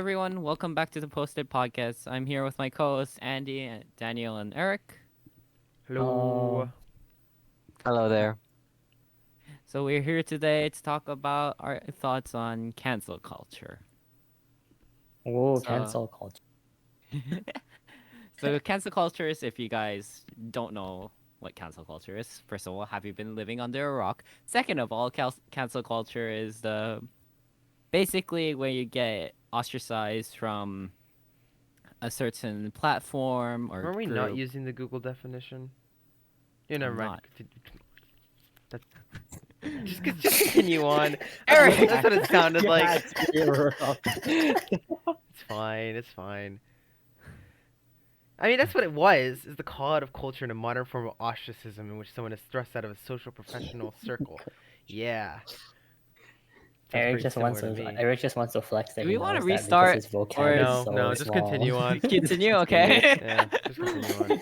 everyone. Welcome back to the Posted Podcast. I'm here with my co-hosts Andy, Daniel, and Eric. Hello. Hello there. So we're here today to talk about our thoughts on cancel culture. Oh, So, cancel culture. so cancel culture is, if you guys don't know what cancel culture is, first of all, have you been living under a rock? Second of all, cancel culture is the basically where you get ostracized from a certain platform or Weren't we not group. using the Google definition? Yeah, I'm never mind. not. That, just continue on. Eric! That's what it sounded like. You're wrong. It's fine. It's fine. I mean, that's what it was. Is the call out of culture in a modern form of ostracism in which someone is thrust out of a social professional circle. Yeah. Sounds Eric pretty just wants similar to. to me. Eric just wants to flex that Do he we want to knows that because restart his vocab or is No, so no, just small. continue on. continue? Okay. Yeah, just continue on.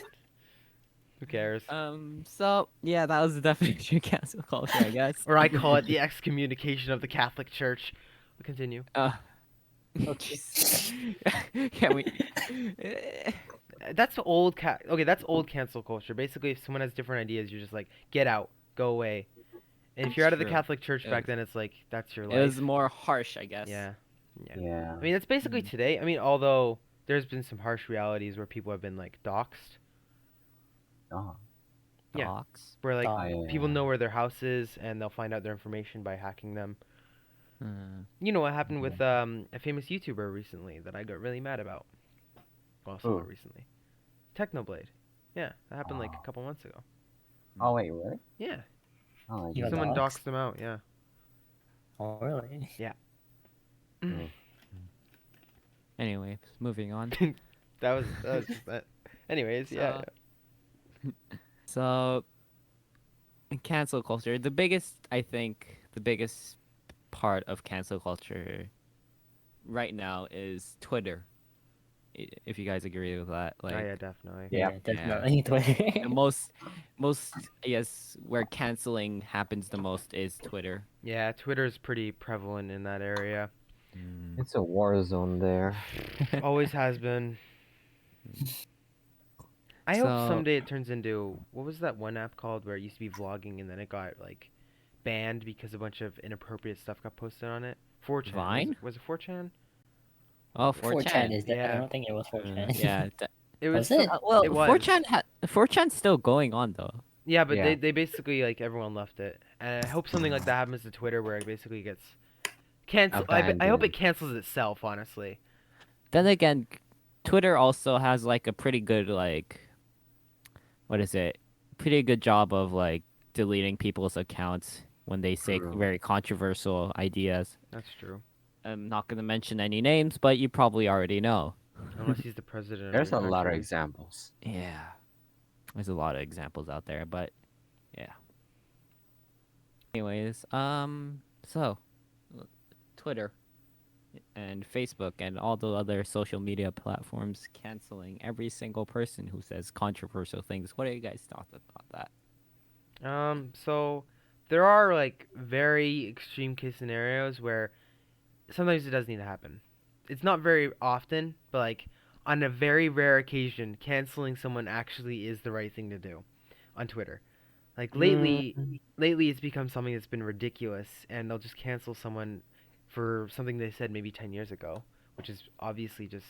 Who cares? So yeah, that was the definition of cancel culture, I guess. Or I call it the excommunication of the Catholic Church. We'll continue. Oh, Okay. Can we? That's okay, that's old cancel culture. Basically, if someone has different ideas, you're just like, get out, go away. And if you're out of the True. Catholic Church It back was- then, it's like that's your It life. was more harsh, I guess. Yeah, yeah. Yeah. I mean, that's basically today. I mean, although there's been some harsh realities where people have been like doxxed, Oh. yeah. Docs. where like Doxed. people know where their house is and they'll find out their information by hacking them. Hmm. You know what happened with a famous YouTuber recently that I got really mad about. Well, Who? somewhat recently. Technoblade. Yeah, that happened like Oh. a couple months ago. Oh wait, really? Yeah, Oh, I You got didn't someone know. doxed? doxed them out. Yeah. Oh, really? Mm. Anyway, moving on. that was just that. Anyways, yeah. So, in cancel culture, I think, the biggest part of cancel culture right now is Twitter. If you guys agree with that, Oh like yeah, definitely. Yeah. Definitely. Twitter. the most, I guess, where canceling happens the most is Twitter. Yeah, Twitter's pretty prevalent in that area. It's a war zone there. Always has been. I hope So- someday it turns into what was that one app called where it used to be vlogging and then it got like banned because a bunch of inappropriate stuff got posted on it. 4chan. Vine? Was it 4chan? Oh, 4chan 4chan. is that? I Yeah. don't think it was 4chan. Yeah. It Was was. it? Well, It was. 4chan's still going on though. Yeah, but Yeah. they basically like everyone left it, and I hope something like that happens to Twitter where it basically gets cancel. I hope it Abandoned. cancels itself. Honestly. Then again, Twitter also has like a pretty good what is it? Pretty good job of like deleting people's accounts when they say True. very controversial ideas. That's true. I'm not gonna mention any names, but you probably already know. Unless he's the president. There's a of your lot of country. examples. Yeah, there's a lot of examples out there, but yeah. Anyways, so Twitter and Facebook and all the other social media platforms canceling every single person who says controversial things. What are you guys' thoughts about that? So there are like very extreme case scenarios where sometimes it does need to happen. It's not very often, but like on a very rare occasion, canceling someone actually is the right thing to do on Twitter. Like lately it's become something that's been ridiculous, and they'll just cancel someone for something they said maybe 10 years ago, which is obviously just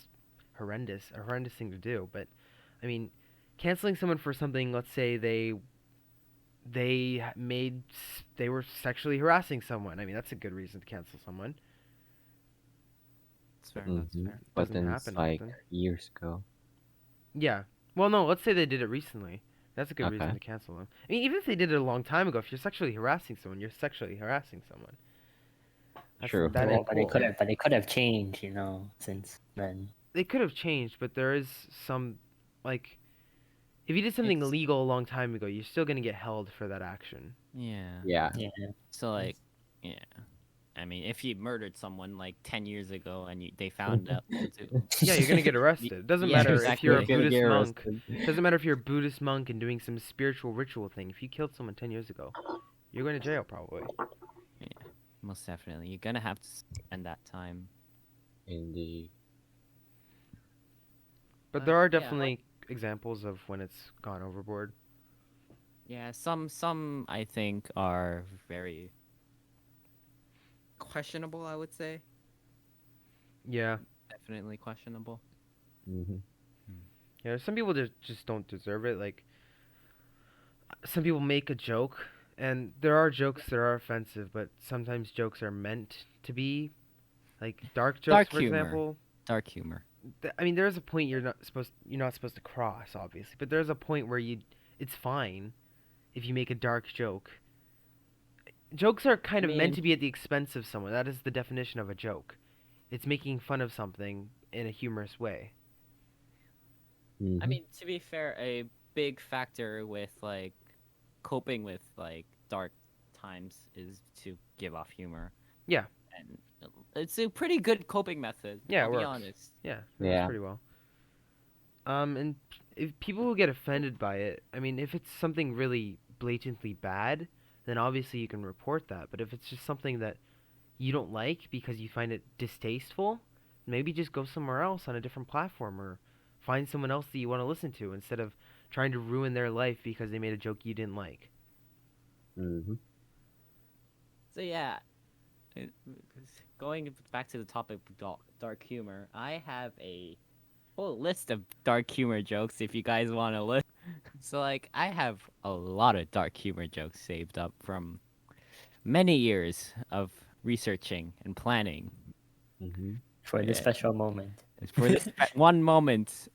a horrendous thing to do. But I mean, canceling someone for something, let's say they were sexually harassing someone. I mean, that's a good reason to cancel someone. That's fair. Mhm. That's fair. But Doesn't then it's happen like often. years ago. Yeah. Well, no, let's say they did it recently. That's a good reason Okay. to cancel them. I mean, even if they did it a long time ago, if you're sexually harassing someone, you're sexually harassing someone. True. That Well, ain't but they cool. could have. But they could have changed, since then. They could have changed, but there is some, like, if you did something It's- illegal a long time ago, you're still gonna get held for that action. Yeah. Yeah. Yeah. So like, yeah. I mean, if you murdered someone like 10 years ago and they found out, Yeah, you're gonna get arrested. It doesn't Yeah, matter if you're a exactly. Buddhist Get monk. arrested. Doesn't matter if you're a Buddhist monk and doing some spiritual ritual thing. If you killed someone 10 years ago, you're going to jail probably. most definitely, you're gonna have to spend that time. Indeed. But there are Yeah, definitely examples of when it's gone overboard. yeah, some I think are very questionable, I would say. Yeah. Definitely questionable. Mm-hmm. Yeah, some people just don't deserve it. Like, some people make a joke, and there are jokes that are offensive, but sometimes jokes are meant to be. Like, dark jokes, Dark for humor. example. Dark humor. I mean, there's a point you're not supposed to cross, obviously, but there's a point where it's fine if you make a dark joke. Jokes are kind I of meant mean, to be at the expense of someone. That is the definition of a joke. It's making fun of something in a humorous way. Mm-hmm. I mean, to be fair, a big factor with like coping with like dark times is to give off humor. Yeah. And it's a pretty good coping method. Yeah, I'll it be works. honest. Yeah, it works Yeah. pretty well. And if people who get offended by it, I mean, if it's something really blatantly bad, then obviously you can report that. But if it's just something that you don't like because you find it distasteful, maybe just go somewhere else on a different platform or find someone else that you want to listen to instead of trying to ruin their life because they made a joke you didn't like. Mm-hmm. So yeah, it- going back to the topic of dark humor, I have a whole list of dark humor jokes if you guys want to list. So like, I have a lot of dark humor jokes saved up from many years of researching and planning. Mm-hmm. For this Yeah, special moment. for this one moment,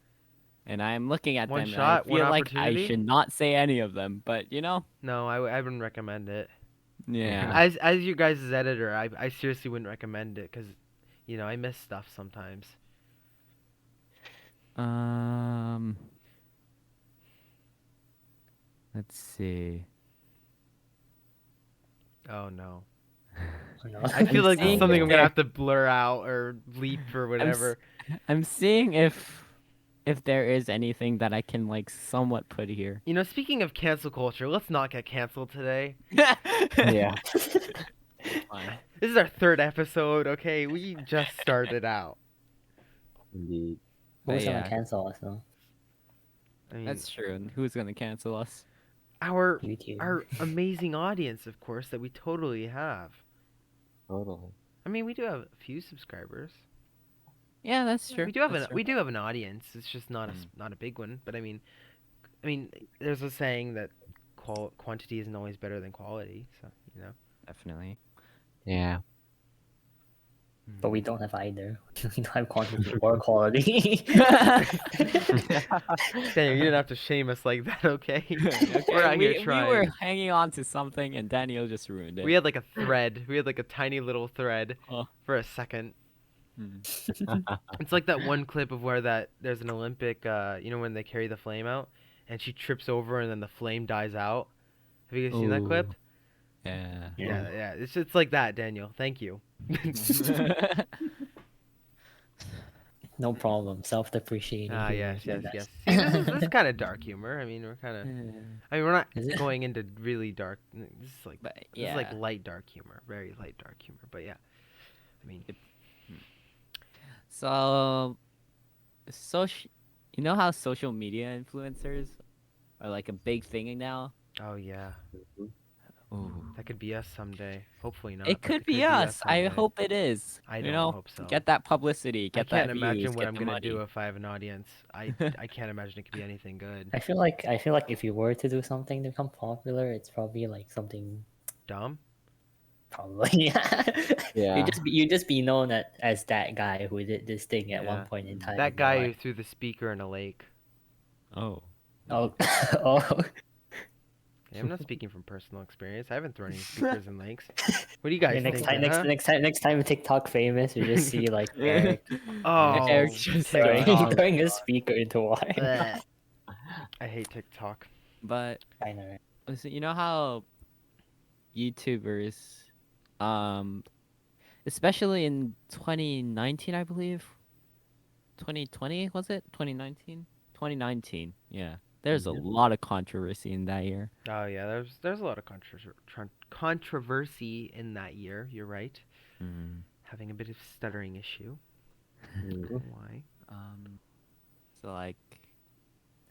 and I'm looking at One them, and I shot, one feel like I opportunity? should not say any of them, but you know, No, I wouldn't recommend it. yeah. As you guys' editor, I seriously wouldn't recommend it because, I miss stuff sometimes. Um, let's see. Oh no. You know? I feel like this is seeing something if I'm gonna there- have to blur out or bleep or I'm whatever. I'm seeing if there is anything that I can like somewhat put here. Speaking of cancel culture, let's not get canceled today. Yeah. Fine. This is our third episode, okay? We just started out. Indeed. But Who's gonna yeah, cancel us though? I mean, that's true. And who's gonna cancel us? our YouTube. our amazing audience, of course, that we totally have. Totally. I mean, we do have a few subscribers. Yeah, that's true. We do have That's we do have an audience. It's just not Mm. not a big one. But I mean, there's a saying that quantity isn't always better than quality. So Definitely. Yeah. But we don't have either. We don't have quantity or quality. Daniel, you didn't have to shame us like that, okay? Okay, We're out here we trying. were hanging on to something, and Daniel just ruined it. We had like a thread. We had like a tiny little thread Huh. for a second. Hmm. It's like that one clip of where there's an Olympic, when they carry the flame out, and she trips over and then the flame dies out. Have you guys seen that clip? Ooh. Yeah. Yeah. Yeah. It's like that, Daniel. Thank you. No problem. Self-depreciating. Ah, humor yes. is the See, best. this is kind of dark humor. I mean, we're not Is it? going into really dark. This is like But this is like yeah. light dark humor, very light dark humor. But yeah, I mean, So, you know how social media influencers are like a big thing now? oh yeah, Ooh. that could be us someday. Hopefully not. It but could be us. I someday. hope it is. I you don't know, hope so. get that publicity, I get can't that imagine views, what get I'm the gonna money. do if I have an audience. I can't imagine it could be anything good. I feel like if you were to do something to become popular, it's probably like something Dumb. probably yeah. Yeah. You just be known as that guy who did this thing at one Yeah. point in time. That in your guy who life. threw the speaker in a lake. Oh. Oh oh. Hey, I'm not speaking from personal experience. I haven't thrown any speakers in lakes. What do you guys next think? time next time TikTok famous, you just see like Eric Oh, Eric just TikTok. throwing a speaker into water. Bleh. I hate TikTok. But I know. Right? listen, you know how YouTubers, especially in 2019, I believe. 2020 was it? 2019? 2019. Yeah. There's a Yeah. lot of controversy in that year. Oh yeah, there's a lot of controversy in that year. You're right. Mm. Having a bit of stuttering issue. Mhm. Why? Um, So like,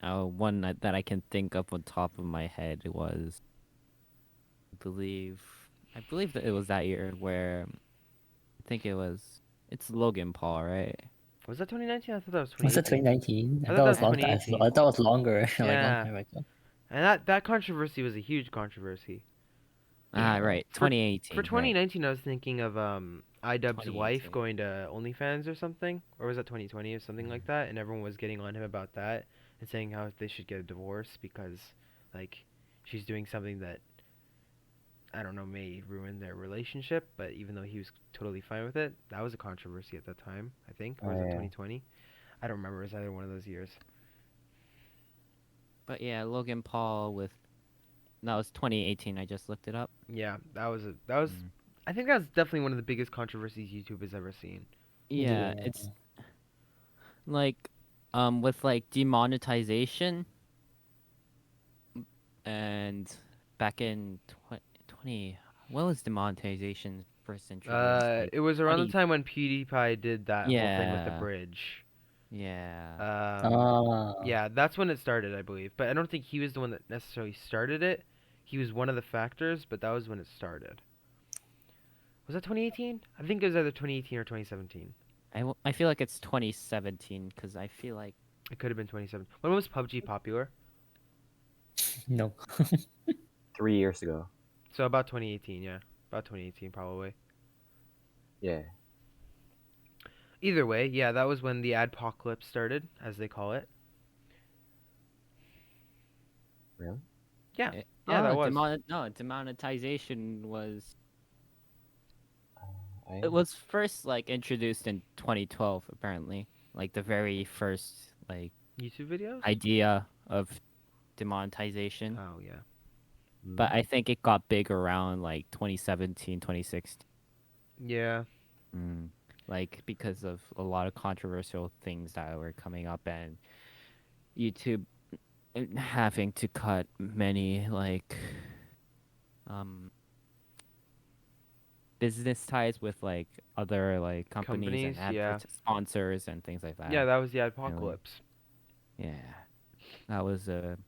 one that I can think of on top of my head was, I believe, that it was that year where I think it's Logan Paul, right? Was that 2019? I thought that was Was it 2018. 2019? I I thought thought it that was was long time. 2018. I thought it was longer, like long Yeah. time ago. And that controversy was a huge controversy. Ah, right, For 2018, right? 2019, I was thinking of iDubbbz's wife 2018. going to OnlyFans or something, or was that 2020 or something like that? And everyone was getting on him about that and saying how they should get a divorce because, like, she's doing something that I don't know may ruin their relationship. But even though he was totally fine with it, that was a controversy at that time. I think, or Oh was it yeah. 2020? I don't remember. It was either one of those years. But yeah, Logan Paul with that was 2018. I just looked it up. Yeah, that was. Mm. I think that was definitely one of the biggest controversies YouTube has ever seen. Yeah, Yeah. it's like, with like demonetization, and back in 20, when was demonetization first introduced? Like It was around the 20. time when PewDiePie did that whole thing with the Yeah, bridge. yeah. Ah. Yeah, that's when it started, I believe. But I don't think he was the one that necessarily started it. He was one of the factors, but that was when it started. Was that 2018? I think it was either 2018 or 2017. I feel like it's 2017 because I feel like It could have been 2017. When was PUBG popular? No. 3 years ago. So about 2018, yeah. About 2018, probably. Yeah. Either way, yeah, that was when the adpocalypse started, as they call it. Really? Yeah, it, yeah, that was. no, demonetization was, I it was first like introduced in 2012 apparently, like the very first like YouTube videos? idea of demonetization. Oh, yeah. But I think it got big around like 2017, 2016. Yeah. Mm. Like because of a lot of controversial things that were coming up, and YouTube having to cut many like um business ties with like other like companies and Companies, yeah. sponsors and things like Yeah, that. that was the You know, adpocalypse. yeah, that was a.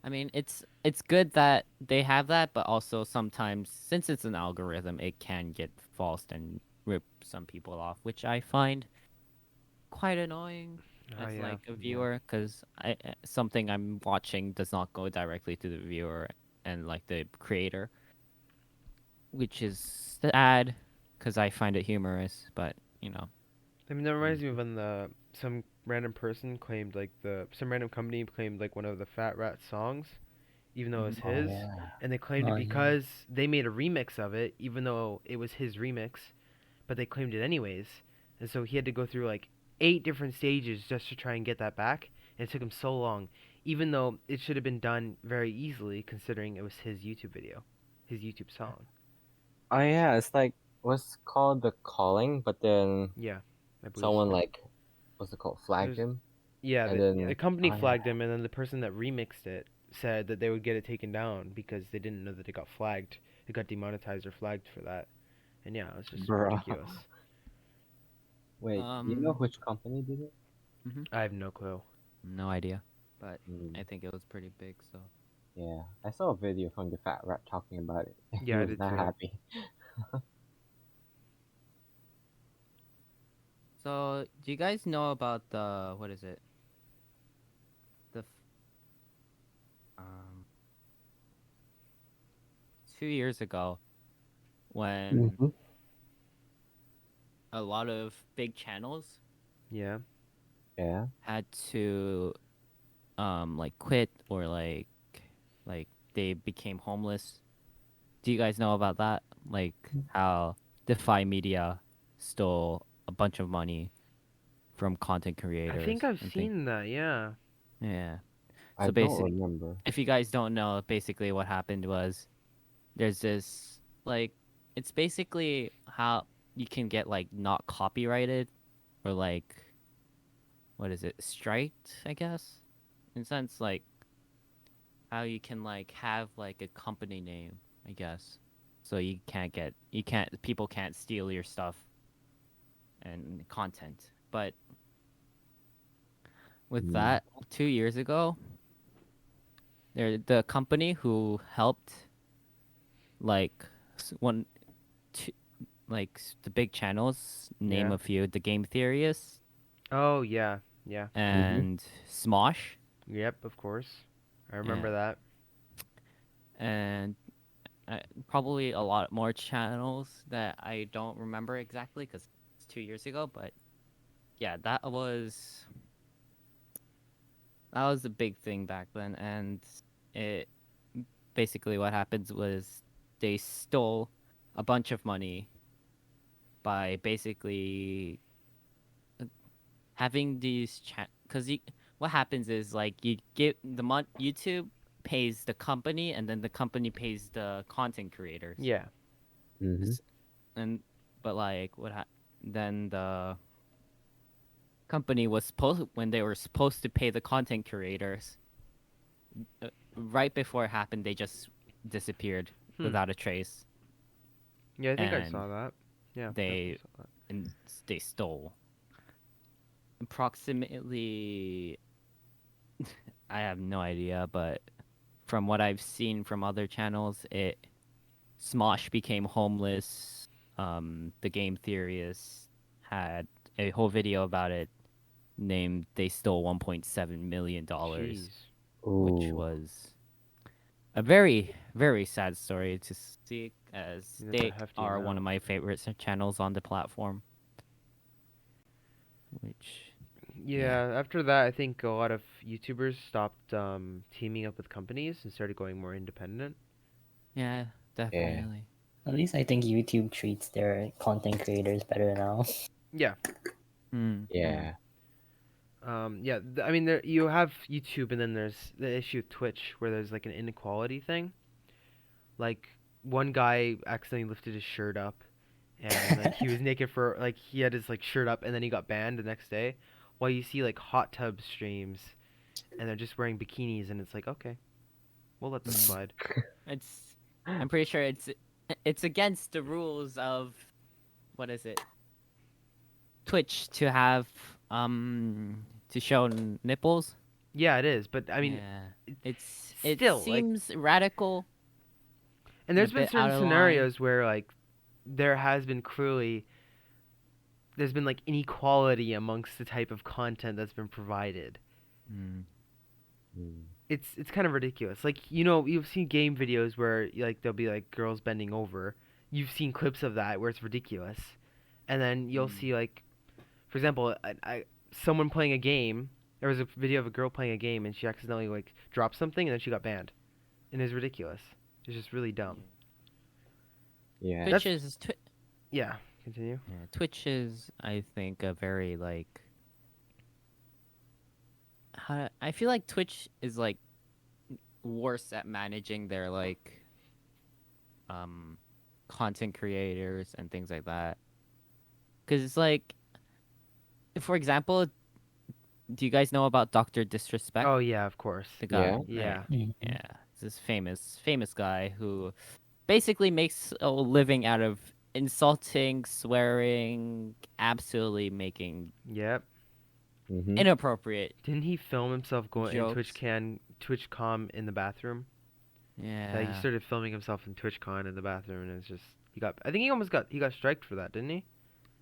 I mean, it's good that they have that, but also sometimes since it's an algorithm, it can get false and rip some people off, which I find quite annoying Oh, as yeah. like a viewer, because something I'm watching does not go directly to the viewer and like the creator, which is sad because I find it humorous, but you know. I mean, that reminds me of when some random person claimed, like, some random company claimed, like, one of the Fat Rat songs, even though it was Mhm. Oh his. yeah. And they claimed it Oh yeah. because they made a remix of it, even though it was his remix, but they claimed it anyways. And so he had to go through, like, 8 different stages just to try and get that back. And it took him so long, even though it should have been done very easily, considering it was his YouTube video, his YouTube song. Oh yeah. It's like what's called the calling, but then Yeah, I believe someone so. like what's it called flagged There's him, Yeah, and the then company oh yeah, flagged him, and then the person that remixed it said that they would get it taken down because they didn't know that it got flagged. It got demonetized or flagged for that. And yeah, it was just bro. ridiculous. Wait, you know Um, which company did it? I have no clue. no idea, but Mm, I think it was pretty big. So, yeah, I saw a video from the fat rat talking about it. He Yeah, I was did not too. happy. do you guys know about the what is it? The um 2 years ago when Mm-hmm. a lot of big channels Yeah. Yeah. had to like quit or like they became homeless. Do you guys know about that? Like how Defy Media stole a bunch of money from content I creators think I've and things. seen that, yeah. Yeah. I So don't basically, remember. if you guys don't know, basically what happened was there's this like it's basically how you can get like not copyrighted or like what is it, striked, I guess. In a sense like how you can like have like a company name, I guess. So you can't people can't steal your stuff and content. But with Mm. that 2 years ago, the company who helped like one two, the big channels, name Yeah. a few, the Game Theorists Oh yeah, yeah, and Smosh, yep. Of course, I yeah, remember that. and probably a lot more channels that I don't remember exactly because it's 2 years ago. But yeah, that was a big thing back then, and it basically what happens was they stole a bunch of money by basically having these because what happens is like you get YouTube pays the company and then the company pays the content creators. Yeah. Mm-hmm. And but like then the company was supposed when they were supposed to pay the content creators, right before it happened they just disappeared Hmm. without a trace, Yeah, I think I and saw that. Yeah, definitely they saw that. and they stole approximately, I have no idea, but from what I've seen from other channels, Smosh became homeless. The Game Theorists had a whole video about it named "They Stole $1.7 million," Jeez. which Ooh. was a very very sad story to see, as That's a they hefty are one of amount. my favorite channels on the platform. Which, yeah, Yeah, after that, I think a lot of YouTubers stopped teaming up with companies and started going more independent. yeah, Yeah. definitely. At least I think YouTube treats their content creators better now. Yeah. Mm, Yeah. Yeah. I mean, there you have YouTube, and then there's the issue with Twitch, where there's like an inequality thing. Like one guy accidentally lifted his shirt up, and like he was naked for like he had his like shirt up, and then he got banned the next day. While you see like hot tub streams, and they're just wearing bikinis, and it's like, okay, we'll let this Mm. slide. it's I'm pretty sure it's against the rules of, what is it, Twitch, to have to show nipples. Yeah, it is, but I mean, Yeah, it, it still like, seems radical and and a there's been bit out certain of line. scenarios where like there has been clearly there's been like inequality amongst the type of content that's been provided. Mm. Mm. It's kind of ridiculous. Like, you know, you've seen game videos where like there'll be like girls bending over. You've seen clips of that where it's ridiculous, and then you'll Mm. see like, for example, someone playing a game. There was a video of a girl playing a game and she accidentally like dropped something and then she got banned, and it's ridiculous. It's just really dumb. Yeah. Twitch is Yeah. Continue. yeah, Twitch is, I think, a very like I feel like Twitch is like worse at managing their like um content creators and things like that. Cause it's like, for example, do you guys know about Doctor Disrespect? Oh yeah, of course. The Yeah. guy, right? Yeah. Mhm. Yeah, it's this famous guy who basically makes a living out of insulting, swearing, absolutely making Yep. Mm-hmm. inappropriate Didn't he film himself going in jokes. TwitchCom in the bathroom? Like he Yeah, started filming himself in TwitchCon in the bathroom, and it's just he got. I think he got striked for that, didn't he?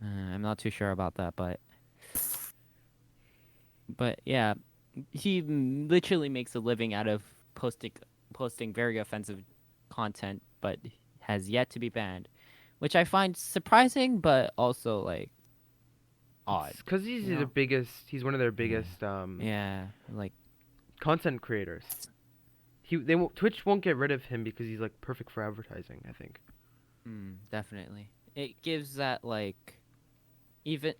I'm not too sure about that, but yeah, he literally makes a living out of posting very offensive content, but has yet to be banned, which I find surprising, but also like odd. Because he's You the know? biggest. He's one of their Yeah. biggest Yeah, like content creators. Twitch won't get rid of him because he's like perfect for advertising. I think. definitely. It gives that like, even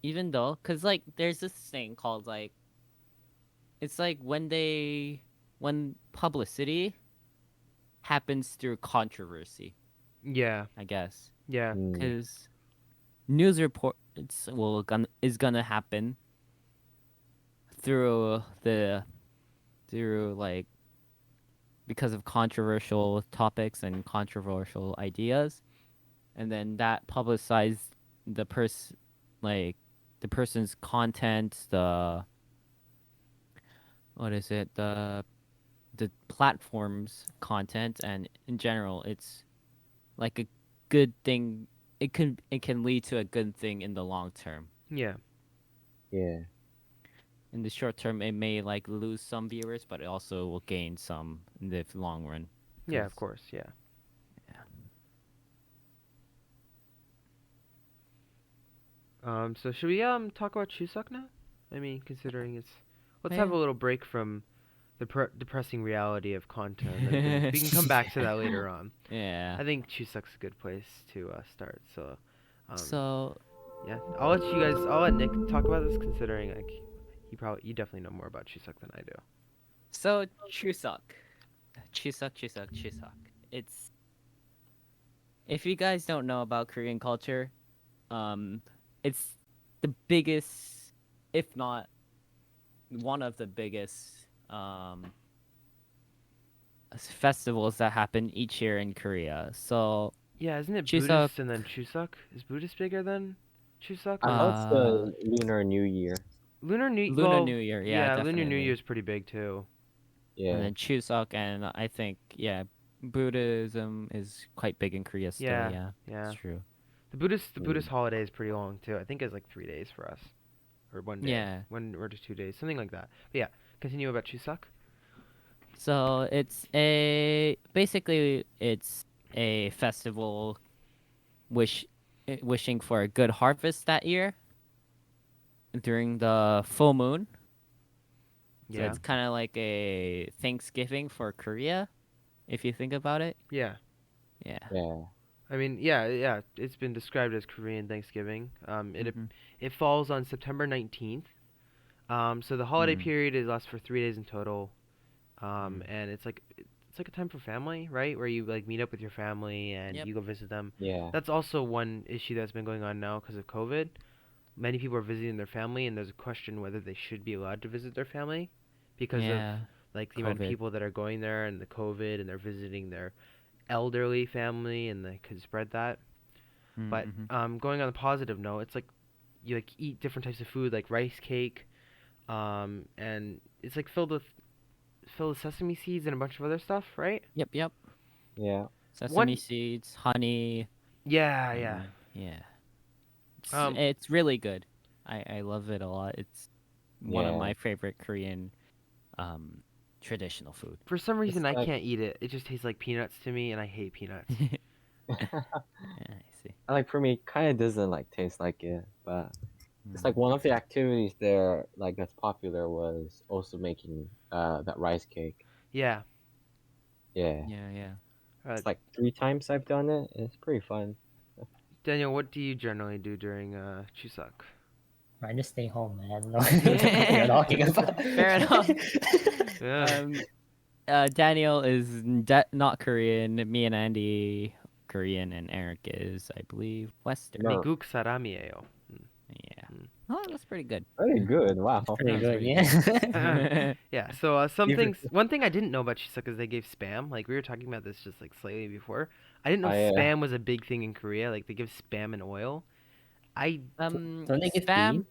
even though, cause like there's this thing called like, it's like when publicity happens through controversy, Yeah. I guess. Yeah. Mm. Cause news reports is gonna happen through like, because of controversial topics and controversial ideas, and then that publicized the person, like the person's content, the what is it, the platform's content, and in general, it's like a good thing. It can lead to a good thing in the long term. Yeah. Yeah. In the short term, it may like lose some viewers, but it also will gain some in the long run. Yeah, of 'Cause- course. Yeah. Yeah. So should we talk about Chuseok now? I mean, considering let's Yeah. have a little break from the depressing reality of content, and we can come back to that later on. Yeah. I think Chuseok's a good place to start. So, So yeah, I'll let Nick talk about this, considering like you definitely know more about Chuseok than I do. so Chuseok. It's if you guys don't know about Korean culture, it's the biggest, if not one of the biggest, festivals that happen each year in Korea. So Yeah, isn't it Chuseok, Buddhist and then Chuseok? Is Buddhist bigger than Chuseok? I know it's uh, the Lunar New Year. Lunar New Year, yeah, Lunar New definitely. Year's pretty big too. Yeah. And then Chuseok, and I think Buddhism is quite big in Korea still. Yeah, Yeah, yeah. it's true. The Buddhist Mm. holiday is pretty long too. I think it's like 3 days for us, or 1 day, Yeah. 1 or 2 days, something like that. But yeah, continue about Chuseok. So it's a festival wishing for a good harvest that year during the full moon. So Yeah, it's kind of like a Thanksgiving for Korea, if you think about it. yeah. Yeah. Yeah. I mean, yeah. It's been described as Korean Thanksgiving. Mhm. It falls on September 19th. So the holiday Mm. period is lasts for 3 days in total. Mm. And it's like a time for family, right? Where you like meet up with your family and Yep. you go visit them. Yeah. That's also one issue that's been going on now because of COVID. Many people are visiting their family, and there's a question whether they should be allowed to visit their family because of Yeah. like the amount of COVID. people that are going there and the COVID, and they're visiting their elderly family, and they could spread that. But Mm-hmm. going on a positive note, it's like you like eat different types of food like rice cake, and it's like filled with sesame seeds and a bunch of other stuff, right? Yep. Yeah. Sesame One, seeds, honey. yeah. Yeah. It's Um, it's really good. I love it a lot. It's one of Yeah. my favorite Korean um traditional food. for some It's reason I like can't eat it. It just tastes like peanuts to me, and I hate peanuts. Yeah, I see. like for me, it kind of doesn't like taste like it, but it's like Mm. one of the activities there like that's popular was also making that rice cake. Yeah. Yeah. Yeah. Uh, It's like 3 times I've done it. It's pretty fun. Daniel, what do you generally do during Chuseok? I just stay home, man. No idea what you're talking about. Fair enough. Yeah. Daniel is not Korean. Me and Andy Korean, and Eric is, I believe, Western. No. 미국 사람이에요. Yeah. Mm. Oh, that's pretty good. Pretty good. Wow. Pretty That's good, pretty yeah. Yeah. So Even- one thing I didn't know about Chuseok is they gave spam. Like we were talking about this just like slightly before. I didn't know Yeah. spam was a big thing in Korea. Like they give spam and oil. I Don't they give Spam. beef?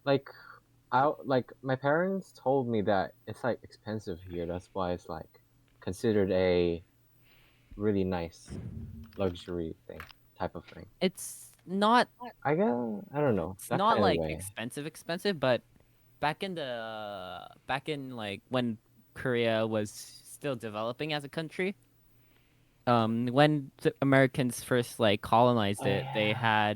Like my parents told me that it's like expensive here. That's why it's like considered a really nice luxury type of thing. It's not. I guess I don't know. It's That not kind of like way. expensive, but back in like when Korea was still developing as a country, when the Americans first like colonized Oh, it, yeah.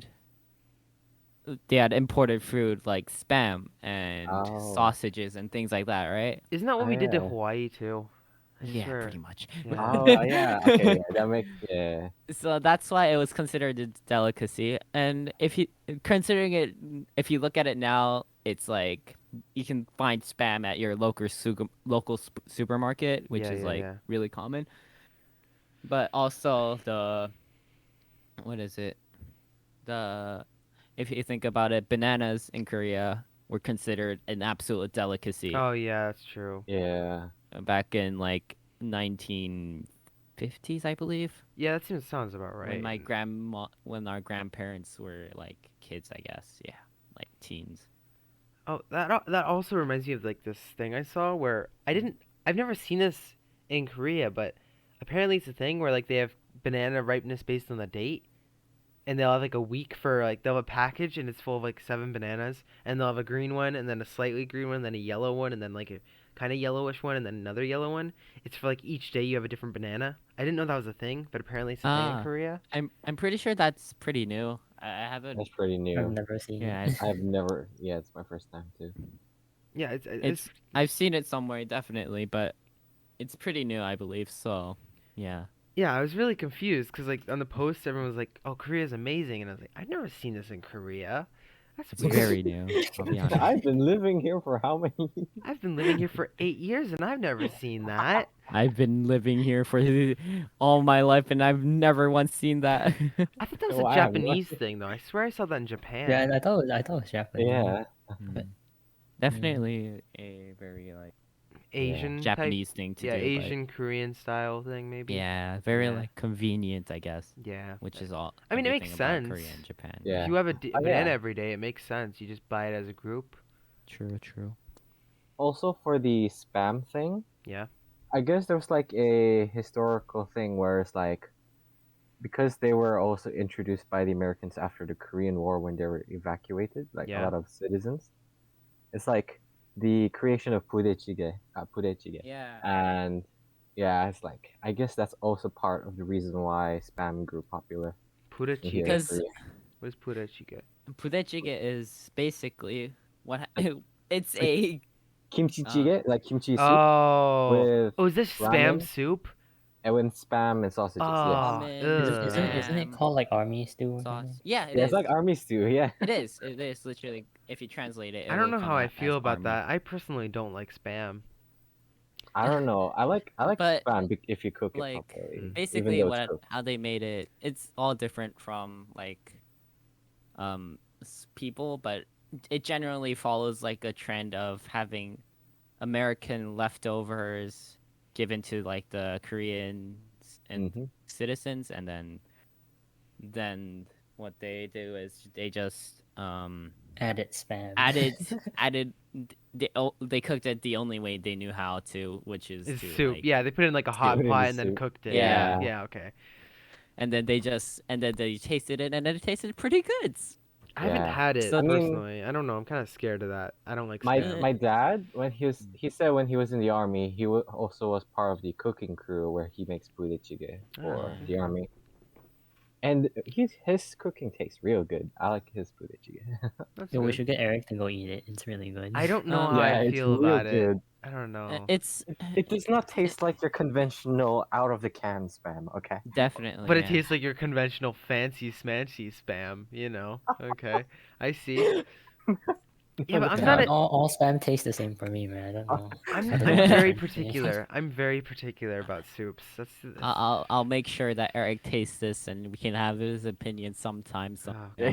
they had imported food like spam and Oh. sausages and things like that, right? isn't that what Oh, we did to yeah. Hawaii too? I Yeah, swear. pretty much. Yeah. Oh yeah. Okay. Yeah, that makes yeah. So that's why it was considered a delicacy. And if you look at it now, it's like you can find spam at your local supermarket, which Yeah, is yeah, like yeah. really common. But also what is it? The If you think about it, bananas in Korea were considered an absolute delicacy Oh yeah, that's true. Yeah. back in like 1950s, I believe. Yeah, that sounds about right. When our grandparents were like kids, I guess. Yeah, like teens. Oh, that also reminds me of like this thing I saw where I've never seen this in Korea, but apparently it's a thing where like they have banana ripeness based on the date, and they'll have like a week for like they'll have a package and it's full of like 7 bananas, and they'll have a green one and then a slightly green one, then a yellow one, and then like a kind of yellowish one, and then another yellow one. It's for like each day you have a different banana. I didn't know that was a thing, but apparently it's a thing in Ah. Korea. I'm pretty sure that's pretty new. I haven't. That's pretty I've new. never seen Yeah, it. I've never. Yeah, it's my first time too. Yeah, it's I've seen it somewhere definitely, but it's pretty new, I believe. So, yeah. Yeah, I was really confused because like on the post everyone was like, "Oh, Korea's amazing," and I was like, "I've never seen this in Korea. That's It's weird. very new. I'll be honest. I've been living here for how many years? I've been living here for 8 years and I've never seen that." I've been living here for all my life, and I've never once seen that. I thought that was Oh, a I have no Japanese thing though. I swear I saw that in Japan. Yeah, I thought it was Japanese. Yeah. Mm. Definitely a very like Asian type- Japanese thing to yeah, do. but- Asian Korean style thing maybe. Yeah, very Yeah. like convenient, I guess. Yeah. Which is all. I mean, it makes everything about sense. Korea and Japan. Yeah. If you have a Oh, banana yeah. every day, it makes sense. You just buy it as a group. True. Also, for the spam thing, Yeah. I guess there was like a historical thing where it's like, because they were also introduced by the Americans after the Korean War when they were evacuated, like Yeah. a lot of citizens. It's like the creation of pudechige, Yeah. and yeah, it's like I guess that's also part of the reason why spam grew popular in here in Purachige. Because- Korea. What is purachige? Pudechige is basically what it's a Kimchi jjigae, like kimchi soup Oh. with Oh, is this spam ramen? soup? and with spam and sausages. Oh. ramen, Isn't it spam, called like army stew? Or sauce. something? Yeah, Yes. Yeah, it's like army stew. Yeah. It is. It is literally. If you translate it, I it don't will know come how I out feel as about army. that. I personally don't like spam. I don't know. I like But, spam if you cook it like, properly. even Basically, though it's cooked. how they made it, it's all different from like, people, but it generally follows like a trend of having American leftovers given to like the Koreans and Mhm. citizens, and then what they do is they just Added spam. added they cooked it the only way they knew how to, which is It's to, soup. like, Yeah, they put it in like a hot it in pot the and then soup. cooked it. Yeah. Yeah, okay. and then they tasted it, and then it tasted pretty good. I haven't Yeah. had it So- I mean- personally. I don't know. I'm kind of scared of that. I don't like My spam. my dad, when he said when he was in the army, he also was part of the cooking crew where he makes pudechige for Oh, the army. And his cooking tastes real good. I like his pudechige. That's Yeah, we good. should get Eric to go eat it. It's really good. I don't know Um, how yeah, I it's feel real about it. good. I don't know. It's It does not taste like your conventional out of the can spam. Okay. definitely, But it yeah. tastes like your conventional fancy smancy spam, you know. Okay. I see. Yeah, but I'm Yeah, not a- all spam tastes the same for me, man. I don't know. I'm I don't know very what to say. particular. I'm very particular about soups. That's I'll make sure that Eric tastes this, and we can have his opinion sometime. So Oh, Yeah,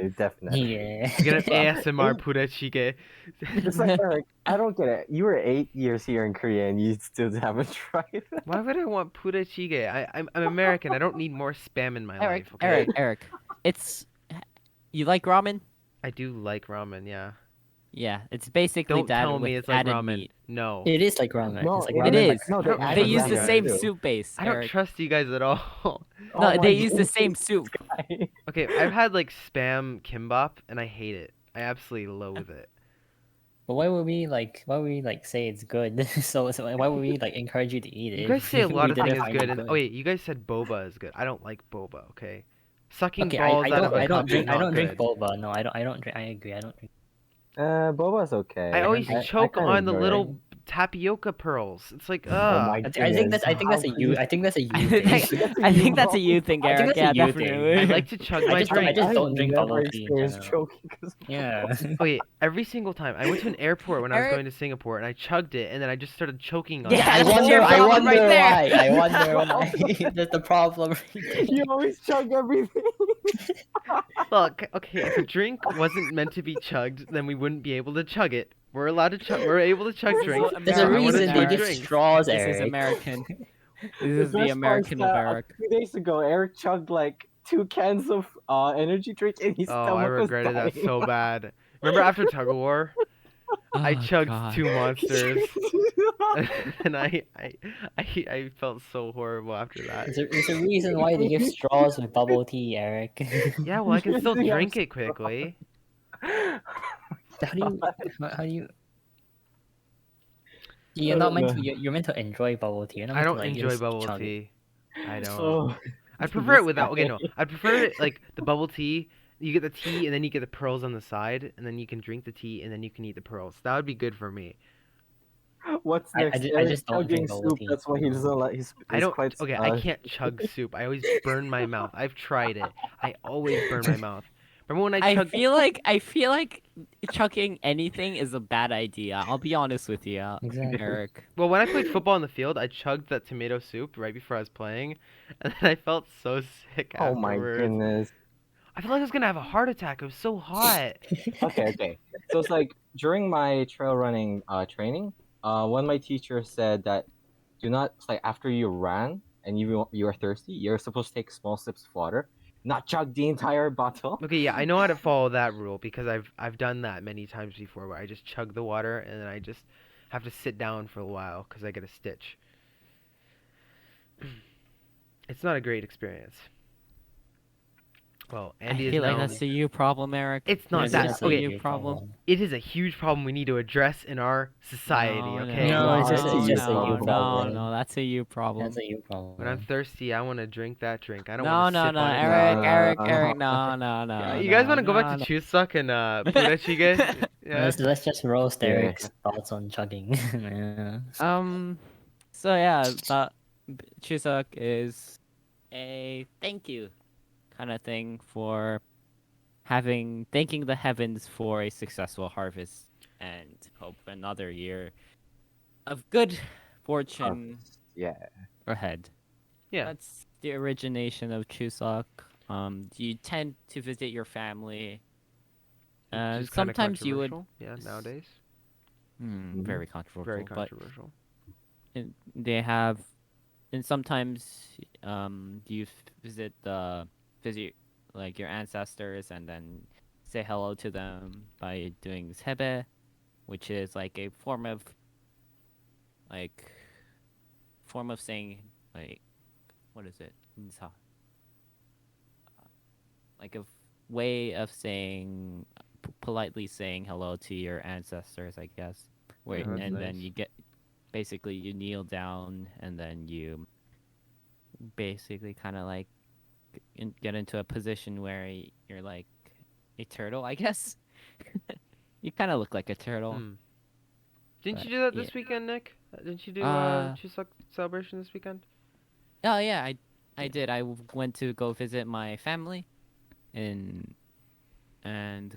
God. definitely. Yeah. You're gonna ASMR purachige. It's like Eric, I don't get it. You were 8 years here in Korea and you still haven't tried it. Why would I want purachige? I'm American. I don't need more spam in my Eric, life. Okay? Eric, it's you like ramen? I do like ramen. Yeah. Yeah, it's basically Don't that tell with me it's like added ramen. meat. No. It is like ramen. No, it's like it It ramen, is. but- No, they add They added use the ramen same too. soup base. I don't Eric. trust you guys at all. Oh No, my they use the goodness, same this soup. guy. Okay, I've had like spam kimbap and I hate it. I absolutely loathe it. But why would we say it's good? so why would we like encourage you to eat it? You if guys say a we lot of didn't things is find good. it And, oh wait, you guys said boba is good. I don't like boba. Okay. Sucking Okay, balls out of a I cup don't drink is I not don't drink good. boba. No, I don't drink. I agree. I don't drink. Boba's okay. I always I choke kinda on the enjoy it. little tapioca pearls. It's like, Oh my I think that's goodness, a how you. could I think that's a you I thing. think, I think that's a you thing, I think Eric. that's Yeah, a you thing. definitely. I like to chug my I drink. just don't drink never bubble tea in experienced general. choking 'cause- Yeah. Wait, every single time I went to an airport when I was Eric- going to Singapore and I chugged it and then I just started choking on Yeah, it. I that's wonder. your I problem wonder right there. why. I wonder why. That's the problem. You always chug everything. Look, okay, if a drink wasn't meant to be chugged, then we wouldn't be able to chug it. We're allowed to chug. We're able to chug This is drinks. what There's a I wanna reason chug they give drinks. straws, This Eric. is American. This The is the best part American that of Eric. A few days ago, Eric chugged like 2 cans of energy drink and his Oh, I stomach was regretted that dying. so bad. Remember after tug of war, I Oh, chugged God. 2 monsters, and I felt so horrible after that. There's a reason why they give straws with bubble tea, Eric. Yeah, well, I can still Yeah, drink it quickly. How do you? How do you? I You're not don't meant know. to. You're meant to enjoy bubble tea. You're not I meant to don't like enjoy just bubble chug it. tea. I don't. Oh, I'd prefer it this without. Okay, guy. no. I'd prefer it like the bubble tea. You get the tea, and then you get the pearls on the side, and then you can drink the tea, and then you can eat the pearls. That would be good for me. What's I, I, next? ju- I Eric just don't chugging drink bubble soup. tea. That's why he doesn't like. I He's don't. quite. Okay, I can't chug soup. I always burn my mouth. I've tried it. I always burn my mouth. Remember when I I chugged? feel like chucking anything is a bad idea. I'll be honest with you, Exactly. Eric. Well, when I played football in the field, I chugged that tomato soup right before I was playing, and then I felt so sick Oh my afterwards. goodness. I felt like I was gonna have a heart attack. It was so hot. Okay. So it's like during my trail running training, one of my teachers said that do not, it's like after you ran and you are thirsty, you're supposed to take small sips of water, not chug the entire bottle. Okay, yeah, I know how to follow that rule because I've done that many times before, where I just chug the water and then I just have to sit down for a while because I get a stitch. It's not a great experience. Well, I Andy is feel like now. that's a you problem, Eric. It's not It's that. just Okay, a you problem. it is a huge problem we need to address in our society. No, Okay. No, it's just it's just a you problem. no, that's a you problem. That's a you problem. When I'm thirsty, I want to drink that drink. I don't No, want to no, sip no, on it. Eric, no, Yeah, you guys want to go back to Chuseok and Purechige? Yeah. Let's just roast Yeah. Eric's thoughts on chugging. Yeah. So yeah, that Chuseok is a thank you kind of thing for thanking the heavens for a successful harvest and hope another year of good fortune Yeah. ahead. Yeah. That's the origination of Chuseok. You tend to visit your family. Which is kinda Sometimes you would. controversial, yeah, nowadays. Very controversial. Very But controversial. they have, and sometimes you visit like your ancestors and then say hello to them by doing sebe, which is like a form of saying like, what is it? Insa. Like way of saying politely saying hello to your ancestors, I guess. Wait, that's and then nice. you basically you kneel down and then you basically kind of like get into a position where you're like a turtle, I guess. You kind of look like a turtle. Didn't But, you do that yeah. this weekend, Nick? Didn't you do Uh, Chuseok celebration this weekend? Oh yeah, I did. Went to go visit my family, and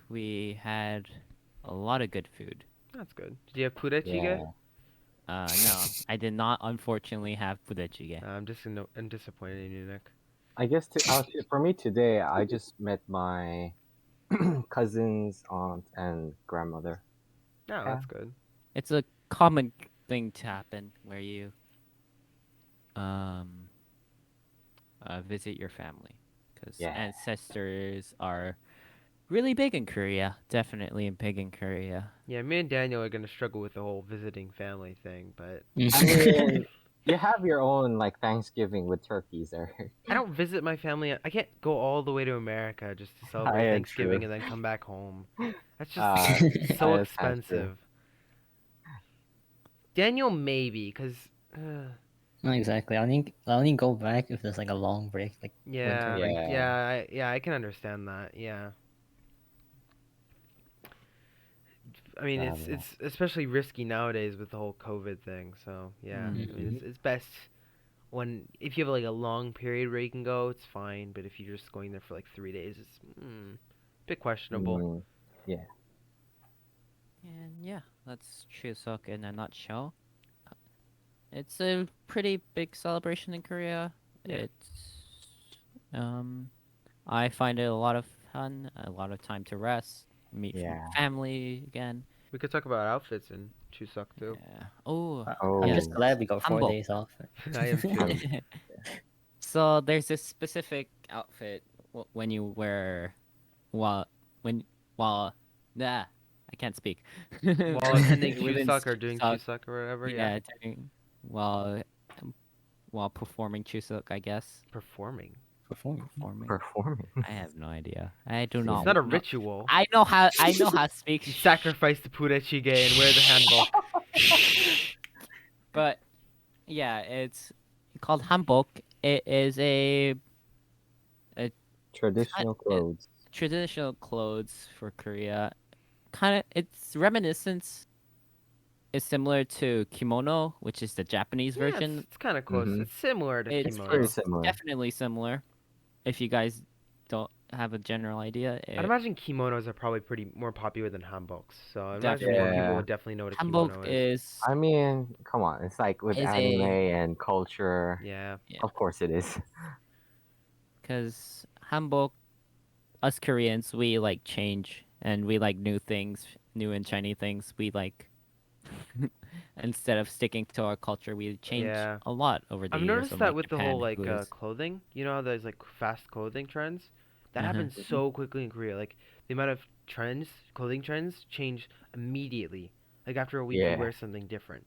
we had a lot of good food. That's good. Did you have purechige? Yeah. No, I did not unfortunately have purechige. I'm disappointed in you, Nick. I guess for me today, I just met my cousins, aunt, and grandmother. Oh, that's good. It's a common thing to happen where you visit your family because Yeah. ancestors are really big in Korea. Definitely big in Korea. Yeah, me and Daniel are gonna struggle with the whole visiting family thing, but I mean, you have your own like Thanksgiving with turkeys, Eric. I don't visit my family. I can't go all the way to America just to celebrate Yeah, Thanksgiving true. and then come back home. That's just Uh, so that is kinda true. expensive. Daniel maybe, cause Not exactly. I only go back if there's like a long break, like yeah, winter break. Yeah. I can understand that. Yeah. I mean, Yeah. it's especially risky nowadays with the whole COVID thing. So yeah, I mean, it's best when if you have like a long period where you can go, it's fine. But if you're just going there for like 3 days, it's a bit questionable. Yeah. And yeah, that's Chuseok in a nutshell. It's a pretty big celebration in Korea. Yeah. It's I find it a lot of fun, a lot of time to rest, meet Yeah. family again. We could talk about outfits in Chuseok too. Yeah. Oh, I'm just Oh. glad we got 4 Humble. days off. I am too. So there's this specific outfit when you wear while nah I can't speak. While attending Within Chuseok or doing Chuseok, Chuseok or whatever, yeah, yeah. attending while while performing Chuseok, I guess. Performing. Performing. Performing. I have no idea. I do It's not. It's not a know- ritual. I know how. I know how to speak. You sacrifice the Purechige and wear the hanbok. But yeah, it's called hanbok. It is a Traditional clothes. traditional clothes for Korea. Kind of, its reminiscence is similar to kimono, which is the Japanese Yeah, version. it's kind of close. Mhm. It's similar to It's kimono. Very similar. Definitely similar. If you guys don't have a general idea, I'd imagine kimonos are probably pretty more popular than hanboks. So I imagine more Definitely. people Yeah. would definitely know what a hanbok kimono is. is I mean, come on. It's like with Is anime a- and culture. Yeah. Yeah. Of course it is. because hanbok, us Koreans, we like change and we like new things, new and shiny things. We like instead of sticking to our culture, we change Yeah. a lot over the I've years. noticed from, that like, with the Japan whole and like US. clothing. You know how there's like fast clothing trends? That Mhm. happens so quickly in Korea. Like the amount of trends, clothing trends change immediately. Like after a week you Yeah. wear something different.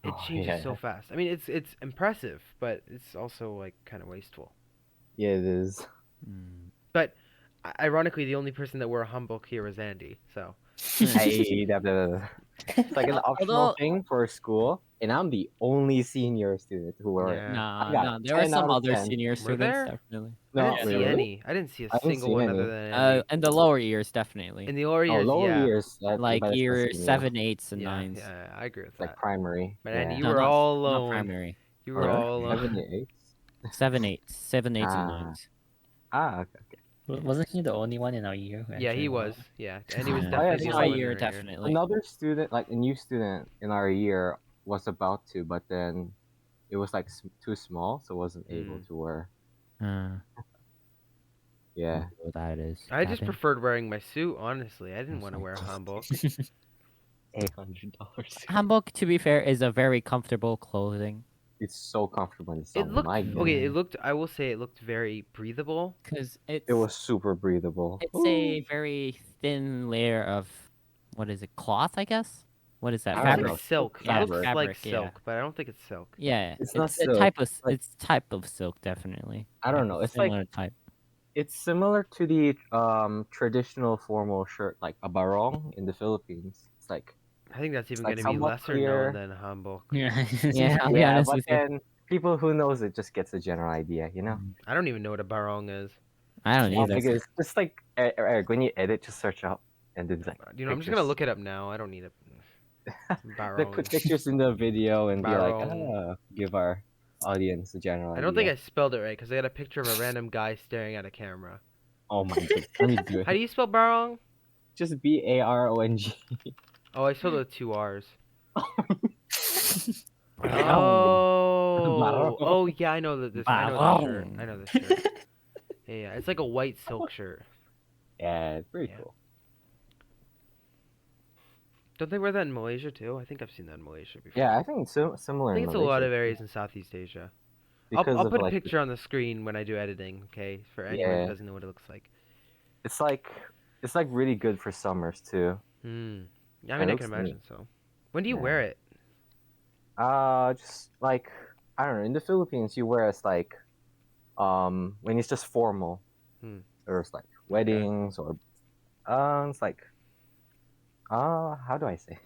It Oh, changes yeah. so fast. I mean it's impressive, but it's also like kind of wasteful. Yeah, it is. Mm. But ironically the only person that wore a hanbok here was Andy. So It's like an optional Although thing for school, and I'm the only senior student who wore it. yeah. no, I got no, there were 10 some out of other 10. senior Were students there? definitely. I No, didn't see really? any. I didn't see a I didn't single see one any. other than Andy. In the lower years, definitely. In the lower Oh, years, lower yeah. years. Like but it's the year senior. 7, 8s, and Yeah, 9s. yeah, I agree with It's like that. primary. But Andy, Yeah. you No, were not, all not alone. primary. You Oh, were really? all alone. 7, 8? 7, 8, 7, 8s, and Ah. 9s. Okay. Wasn't he the only one in our year? who Yeah, actually he wore was. it? Yeah, Andy was Yeah. definitely yeah, the Our only like- one in year, our definitely. Another student, like a new student in our year, was about to, but then it was like too small, so wasn't able to wear. Uh, Yeah. what that is. I just preferred wearing my suit, honestly. I didn't want to wear a Just- hanbok. $800. Hanbok, to be fair, is a very comfortable clothing It's so comfortable in the It summer. looked My okay. goodness. It looked. I will say it looked very breathable. because It was super breathable. it's a very thin layer of what is it, cloth, I guess. What is that? I It don't looks Fabric. like silk. Yeah, it looks like fabric, yeah. silk, but I don't think it's silk. Yeah, It's not a silk, type of but- it's type of silk, definitely. I don't know. It's like similar type. it's similar to the traditional formal shirt, like a barong in the Philippines. It's like I think that's even like going to be somewhat lesser clear. known than a hanbok. Yeah. Yeah, I'll be yeah, honest but with you. then people who knows it just gets a general idea, you know. I don't even know what a barong is. I don't Well, either. because just like Eric, when you edit, just search up and then like You know, I'm just pictures. gonna look it up now. I don't need it. Like Barong. put pictures in the video and be like, Barong. give our audience a general I idea. don't think I spelled it right because I got a picture of a random guy staring at a camera. Oh my god, let me do it. How do you spell barong? Just BARONG. Oh, I spelled it with 2 R's. Barong. Oh, oh yeah, I know that this. I know this shirt. Barong. I know this shirt. Yeah, it's like a white silk shirt. Yeah, it's pretty Yeah. cool. Don't they wear that in Malaysia too? I think I've seen that in Malaysia before. Yeah, I think it's similar. I think in it's a lot Malaysia, of areas in Southeast Asia. because I'll of, put a like, picture on the screen when I do editing, okay? For anyone Yeah. who doesn't know what it looks like. It's like really good for summers too. Hmm. Yeah, I It mean, I looks can neat. imagine so. When do you Yeah. wear it? Just like I don't know. In the Philippines, you wear it's like, when it's just formal. Hmm. There's like weddings or, it's like, how do I say?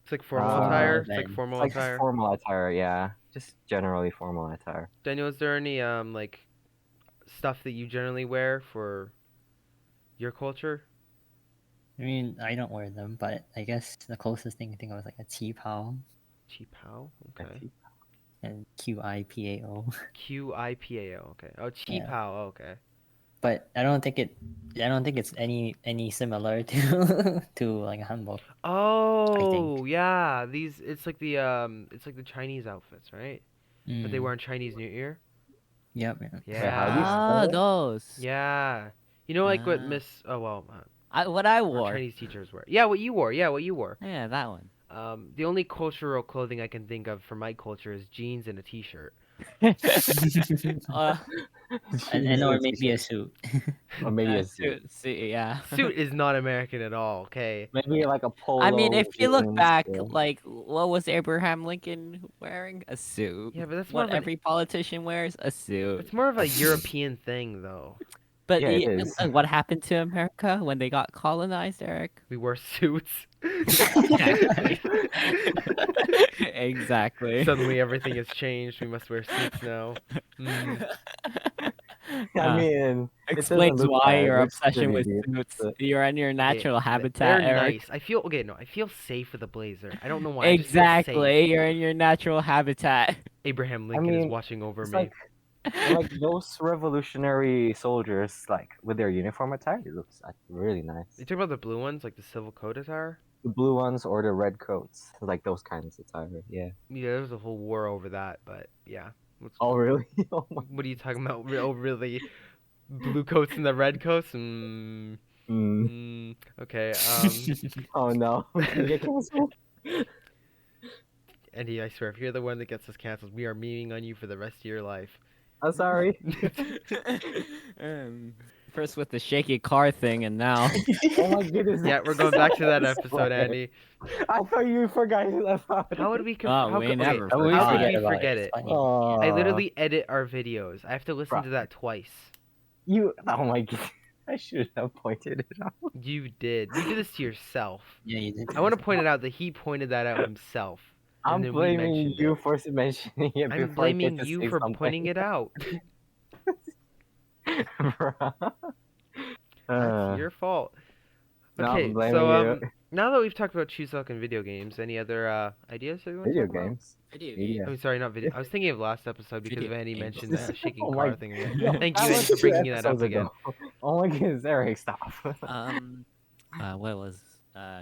It's like formal Uh, attire. It's like then- formal Like just attire. formal attire, yeah. Just generally formal attire. Daniel, is there any like stuff that you generally wear for your culture? I mean, I don't wear them, but I guess the closest thing I think of was like a qipao Cheapao. I Okay. think. and QIPAO. QIPAO. Okay. Oh, cheapao. Okay. But I don't think it's any similar to to like a hanbok. Oh, yeah. These. It's like the Chinese outfits, right? That they Mm, wear on Chinese New Year. Yep. Yeah. how do you spell Ah, it? those. Yeah. You know, like what Ah. Miss. Oh well. What I Our wore. Chinese teachers wear. Yeah, what you wore. Yeah, what you wore. Yeah, that one. The only cultural clothing I can think of for my culture is jeans and a t-shirt. uh, and or Jeez, maybe a suit. or maybe a suit. Yeah. Suit is not American at all. Okay. Maybe like a polo. I mean, if you look jeans, back, yeah. like, what was Abraham Lincoln wearing? A suit. Yeah, but that's more What of an. every politician wears? A suit. It's more of a European thing, though. But Yeah, it is. what happened to America when they got colonized, Eric? We wore suits. Exactly. Exactly. Suddenly everything has changed. We must wear suits now. I mean, it doesn't Explains look why bad, it your looks obsession pretty with deep, suits. but- You're in your Okay, natural habitat, They're Eric. nice. I feel okay. No, I feel safe with a blazer. I don't know why. I just feel Exactly. safe. You're in your natural habitat. Abraham I Lincoln is mean, watching over it's me. like those revolutionary soldiers, like with their uniform attire, it looks really nice. You talk about the blue ones, like the civil code attire. The blue ones or the red coats, like those kinds of attire. Yeah. Yeah, there was a whole war over that, but yeah. Oh really? Oh my. What are you talking about? Oh, really? Blue coats and the red coats? Okay. Oh no. You get canceled? Andy, I swear, if you're the one that gets us canceled, we are memeing on you for the rest of your life. I'm sorry. First with the shaky car thing, and now. Oh my goodness. Yeah, we're going back to that episode, Andy. I thought you forgot about it. How would we? Oh, we never Oh, we forgot. How could forget we about forget it. it? It's funny. Oh, I literally edit our videos. I have to listen Bruh. to that twice. You. Oh my god. I should have pointed it out. You did. You did this to yourself. Yeah, you did. I want to point it out that he pointed that out himself. I'm and then we blaming mentioned you it. for mentioning it I'm before I get blaming to you say for something. pointing it out. Bruh. That's your fault. no, I'm Okay, blaming so you. now that we've talked about Chuseok and video games, any other ideas that you want to Video talk about? games. Video Media. I'm sorry, not video. I was thinking of last episode because Video of Andy games. mentioned that shaking Oh car my- thing again. Yo, Thank that you, Andy, was for 2 bringing that up episodes again. ago. Oh my goodness, Eric, stop. What was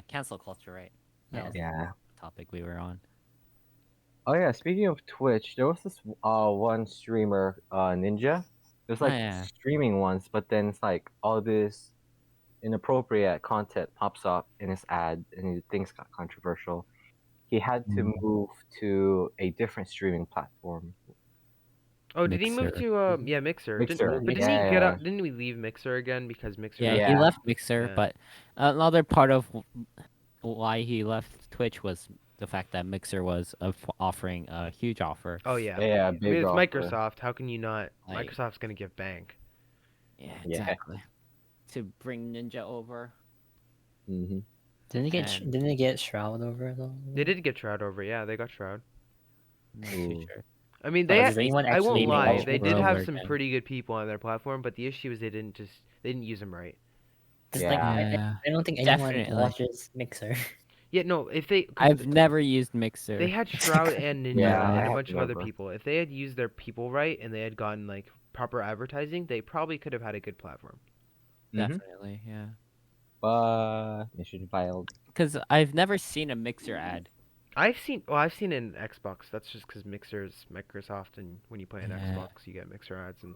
cancel culture, right? That was Yeah. the topic we were on. Oh yeah, speaking of Twitch, there was this one streamer, Ninja. There's like yeah. streaming ones, but then it's like all this inappropriate content pops up in his ad, and things got controversial. He had to move to a different streaming platform. Oh, did he move Mixer. to Mixer? Mixer, But didn't yeah, he get yeah. out? Didn't we leave Mixer again because Mixer? Yeah, got- he Yeah. left Mixer, Yeah. but another part of why he left Twitch was the fact that Mixer was offering a huge offer. Oh yeah. Yeah, I mean, big it's offer. Microsoft. How can you not? Like- Microsoft's gonna give bank. Yeah, Yeah. exactly. To bring Ninja over. Mm-hmm. Didn't they get Shroud over it though? They did get Shroud over. Yeah, they got Shroud. Not too Ooh. sure. I mean, But they. does anyone I won't actually lie. watch They it did have over some again? pretty good people on their platform, but the issue is they didn't use them right. 'Cause, like, Yeah. I don't think anyone Definitely. watches Mixer. Yeah, no. If they, 'cause I've never used Mixer. they had Shroud and Ninja Yeah, I and a have bunch of other never. people. If they had used their people right and they had gotten like proper advertising, they probably could have had a good platform. Definitely, yeah. But mission filed. Because I've never seen a Mixer ad. I've seen it in Xbox. That's just because Mixer's Microsoft, and when you play an Yeah. Xbox, you get Mixer ads, and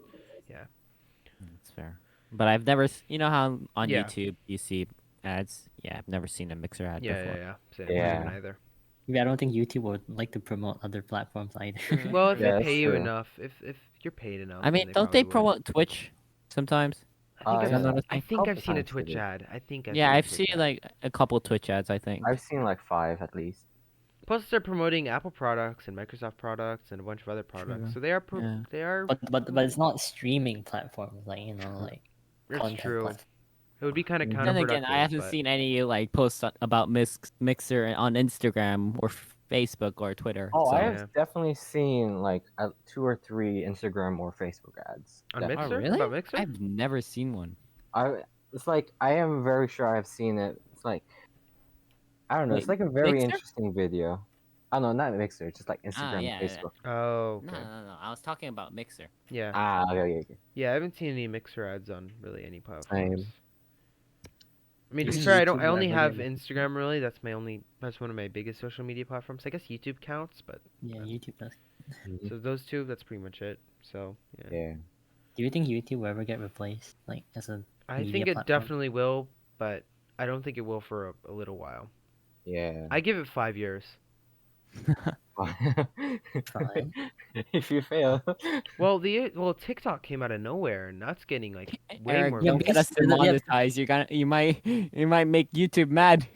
That's fair. But I've never, you know how on Yeah. YouTube you see ads? Yeah, I've never seen a Mixer ad yeah. before. Same, Yeah. even either. Yeah, I don't think YouTube would like to promote other platforms either. Well, if Yeah, they that's pay you true. enough, if you're paid enough, I then mean, don't they probably would. promote Twitch sometimes? I think, Yeah. I've, Another I thing? think Couple I've seen a times they Twitch did. ad. I think Yeah, I've a seen Twitch ad. like a couple Twitch ads, I think. I've seen like 5 at least. Plus, they're promoting Apple products and Microsoft products and a bunch of other products. True. So they are Yeah. they are. but it's not streaming platforms like like It's content true. platforms. It would be kind of Then Then counterproductive. again, I haven't but- seen any like posts about Mixer on Instagram or Facebook or Twitter. Oh, so. I have Yeah. definitely seen like 2 or 3 Instagram or Facebook ads. On Definitely. Mixer? Oh, really? About Mixer? I've never seen one. It's like I am very sure I've seen it. It's like I don't know. Wait, It's like a very Mixer? interesting video. Oh no, not Mixer. It's just like Instagram, yeah, yeah. Facebook. Oh, No, okay. no, no. I was talking about Mixer. Yeah. Ah, okay. Yeah, I haven't seen any Mixer ads on really any platforms. Same. I mean, to be Just fair, I YouTube only never have did. Instagram really. That's one of my biggest social media platforms. I guess YouTube counts, but Yeah, YouTube does. Mhm. so those two, that's pretty much it. So yeah, Yeah. Do you think YouTube will ever get replaced like as a I media think it platform? definitely will, but I don't think it will for a little while. Yeah. I give it 5 years. Fine. If you fail, Well, TikTok came out of nowhere, and that's getting like way Eric, more. Yeah, don't get us because yeah, demonetized. You might make YouTube mad.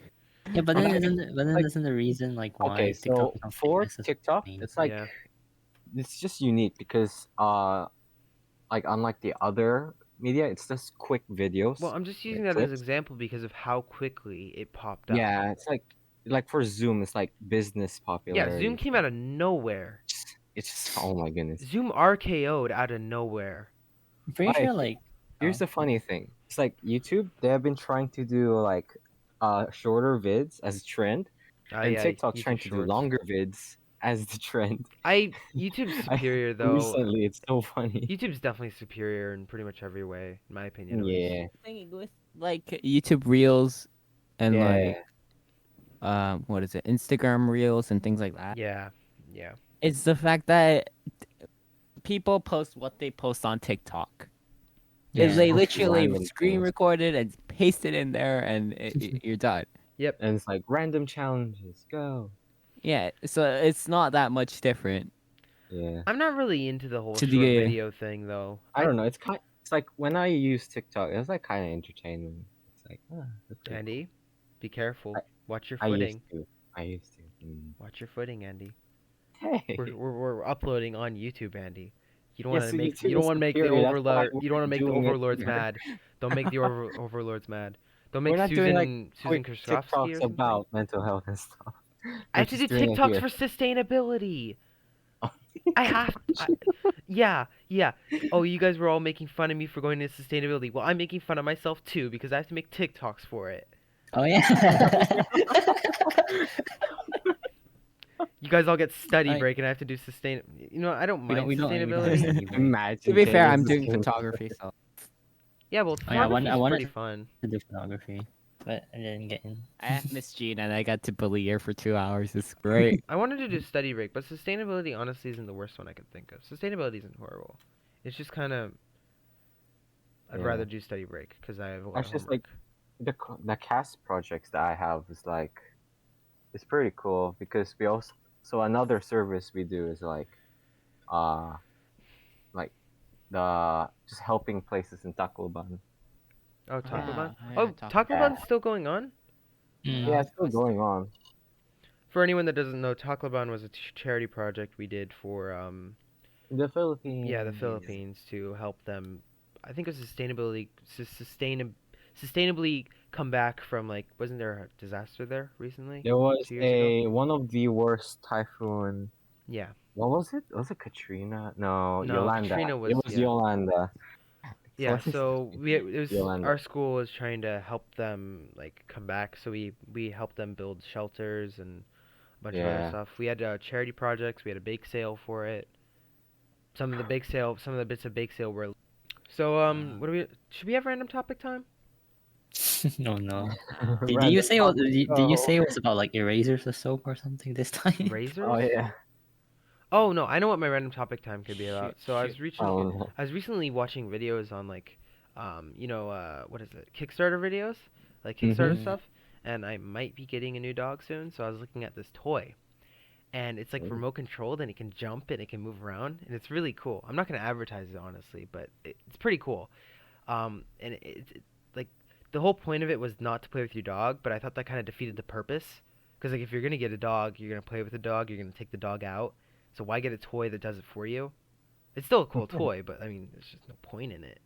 yeah, but then like isn't the reason like okay, why TikTok so become for famous is TikTok, main? it's like Yeah. it's just unique because like unlike the other media, it's just quick videos. Well, I'm just like using that as an clips. example because of how quickly it popped up. Yeah, it's like for Zoom, it's like business Yeah, popularity. Zoom came out of nowhere. It's just oh my goodness. Zoom RKO'd out of nowhere. I'm pretty Why? sure like Here's the funny thing. It's like YouTube, they have been trying to do like shorter vids as a trend, and Yeah, TikTok's trying YouTube to do Shorts. longer vids as the trend. YouTube's I, superior though. recently, it's so funny. YouTube's definitely superior in pretty much every way, in my opinion at least. Yeah, Thing with like YouTube Reels and yeah, what is it, Instagram Reels and things like that. Yeah, yeah. It's the fact that people post what they post on TikTok. yeah. They Just literally random screen things. record it and paste it in there, and you're done. Yep. And it's like random challenges. Go. Yeah, so it's not that much different. Yeah, I'm not really into the whole To short the video thing though. I don't know. It's like when I use TikTok, it's like kind of entertainment. It's like that's pretty Andy, be careful. Watch your cool. footing. I used to. Watch your footing, Andy. Hey. We're uploading on YouTube, Andy. You don't Yeah, want to so make YouTube you don't is want to make the superior, that's why overlord. You don't want to we're make the doing it overlords here. mad. Don't make the overlords mad. Don't We're make not doing like Susan quick Kraskovsky TikToks or something. about mental health and stuff. I We're have to do just doing it TikToks here. for sustainability. I have. Yeah, yeah. Oh, you guys were all making fun of me for going into sustainability. Well, I'm making fun of myself too because I have to make TikToks for it. Oh yeah. You guys all get study Right. break, and I have to do sustain. You know, I don't mind we don't sustainability. study break. Imagine. To be fair, taking I'm doing sustainability. photography, so Yeah, well, Oh yeah, photography I is wanted pretty fun. to do photography, but I didn't get in. I have Miss Jean and I got to bully her for 2 hours. It's great. I wanted to do study break, but sustainability honestly isn't the worst one I could think of. Sustainability isn't horrible. It's just kind of. I'd Yeah. rather do study break because I have a lot That's of just homework. the cast projects that I have is like it's pretty cool because we also so another service we do is uh like the just helping places in Tacloban. Oh, Tacloban. Ah, Oh, yeah, Tacloban's still going on. Mm. Yeah, it's still going on. For anyone that doesn't know, Tacloban was a charity project we did for The Philippines. yeah, the Philippines to help them. I think it was sustainably come back from like wasn't there a disaster there recently? There was 2 years ago? one of the worst typhoon. Yeah. What was it? Was it Katrina? No, No, Yolanda. Katrina It was was yeah. Yolanda. Yeah, What is so it was Yolanda? our school was trying to help them like come back, so we helped them build shelters and a bunch of other Yeah. stuff. We had charity projects. We had a bake sale for it. Some of the bits of bake sale were. So what do we? Should we have random topic time? Oh no. Did you Random say topic, did you go. say it was about like erasers or soap or something this time? Razors? Oh yeah. Oh no, I know what my random topic time could be Shoot, about. So shoot. Oh no. I was recently watching videos on like, what is it? Kickstarter videos, like Kickstarter Mhm. stuff, and I might be getting a new dog soon. So I was looking at this toy, and it's like Ooh. remote controlled, and it can jump and it can move around, and it's really cool. I'm not gonna advertise it honestly, but it's pretty cool. And like the whole point of it was not to play with your dog, but I thought that kind of defeated the purpose. Because like if you're gonna get a dog, you're gonna play with the dog, you're gonna take the dog out. So why get a toy that does it for you? It's still a cool toy, but I mean, there's just no point in it.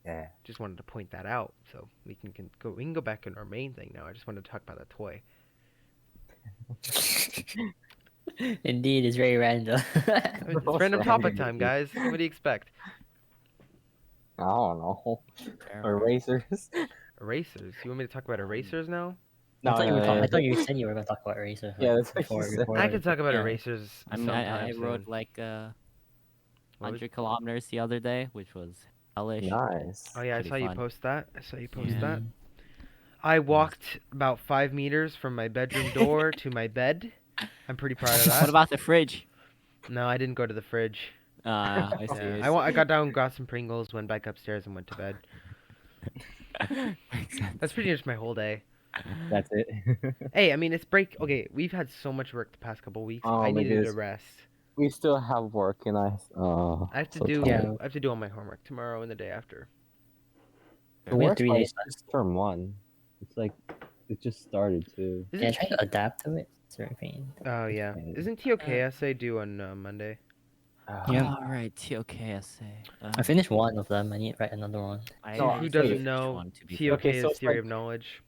Yeah. Just wanted to point that out, so we can go. We can go back in our main thing now. I just wanted to talk about that toy. Indeed, it's very random. It's random topic time, guys. What do you expect? I don't know. Fair. Erasers. Erasers. You want me to talk about erasers now? I thought you were yeah. I thought you said you were gonna talk about erasers. Yeah, Like, that's what you said. before I could talk about yeah. erasers I mean, sometime I soon. rode like What was- 100 kilometers the other day, which was hellish. Nice. Oh yeah, I Pretty saw you fun. post that. I saw you post Yeah. that. I walked about 5 meters from my bedroom door to my bed. I'm pretty proud of that. What about the fridge? No, I didn't go to the fridge. I see. Yeah, I got down, got some Pringles, went back upstairs, and went to bed. Makes sense. That's pretty much my whole day. That's it. Hey, I mean, it's break. Okay, we've had so much work the past couple weeks. Oh I my needed a goodness. rest. We still have work, and I have to so do. tired. I have to do all my homework tomorrow and the day after. The We have worst 3 part days is left. just term one. It's like it just started too. Yeah, Isn't try T- to adapt to it. It's very pain. Oh yeah. Okay. Isn't TOKSA due on Monday? Yeah. All right, TOKSA. I finished one of them. I need to write another one. I No, Who only doesn't finished know, one, to be fair. TOK Okay, so is it's theory like- of knowledge.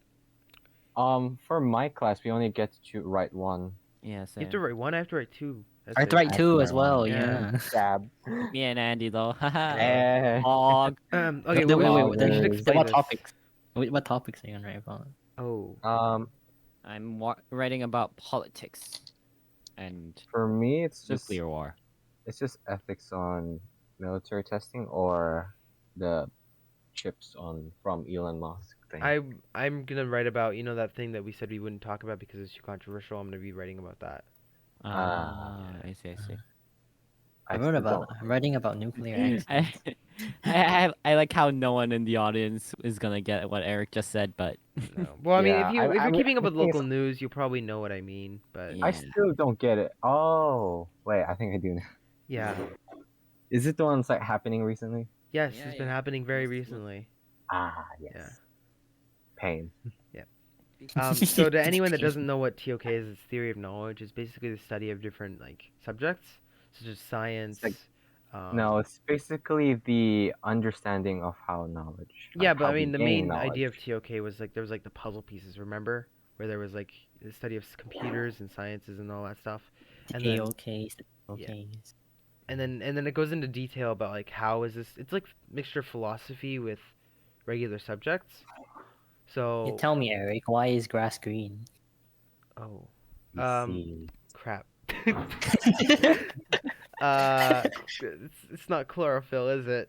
For my class, we only get to write one. Yeah, You same. have to write one. I have to write two. I have to write That's two my as well. one. Yeah. Dab. Me and Andy though. Haha. Eh. Hog. Okay, No, well, wait, we then- should then explain what this. topics? What topics are you gonna write about? Oh, I'm writing about politics and For me, it's just nuclear war. ethics on military testing or the chips from Elon Musk thing. I'm gonna write about that thing that we said we wouldn't talk about because it's too controversial. I'm gonna be writing about that. I see. I wrote still about. don't- I'm writing about nuclear I, accidents. I like how no one in the audience is gonna get what Eric just said, but No. Well, I mean, Yeah, if you I- if you're I mean, keeping up the with thing is- local news, you'll probably know what I mean. But Yeah. I still don't get it. Oh, wait, I think I do now. yeah, Is it the one that's like happening recently? yes, Yeah, it's been yeah. happening very Yes, look. recently. Ah, yes. Yeah. Pain. So to anyone that doesn't know what TOK is, it's theory of knowledge. It's basically the study of different subjects, such as science. like- No, it's basically the understanding of how knowledge. Yeah, like, but how I we mean, the gain main idea of knowledge. TOK was there was the puzzle pieces. Remember, where there was the study of computers and sciences and all that stuff, and then AOKs, OKs. and then it goes into detail about how is this? It's like mixture of philosophy with regular subjects. So You tell me, Eric, why is grass green? oh You um, see. crap. It's not chlorophyll, is it?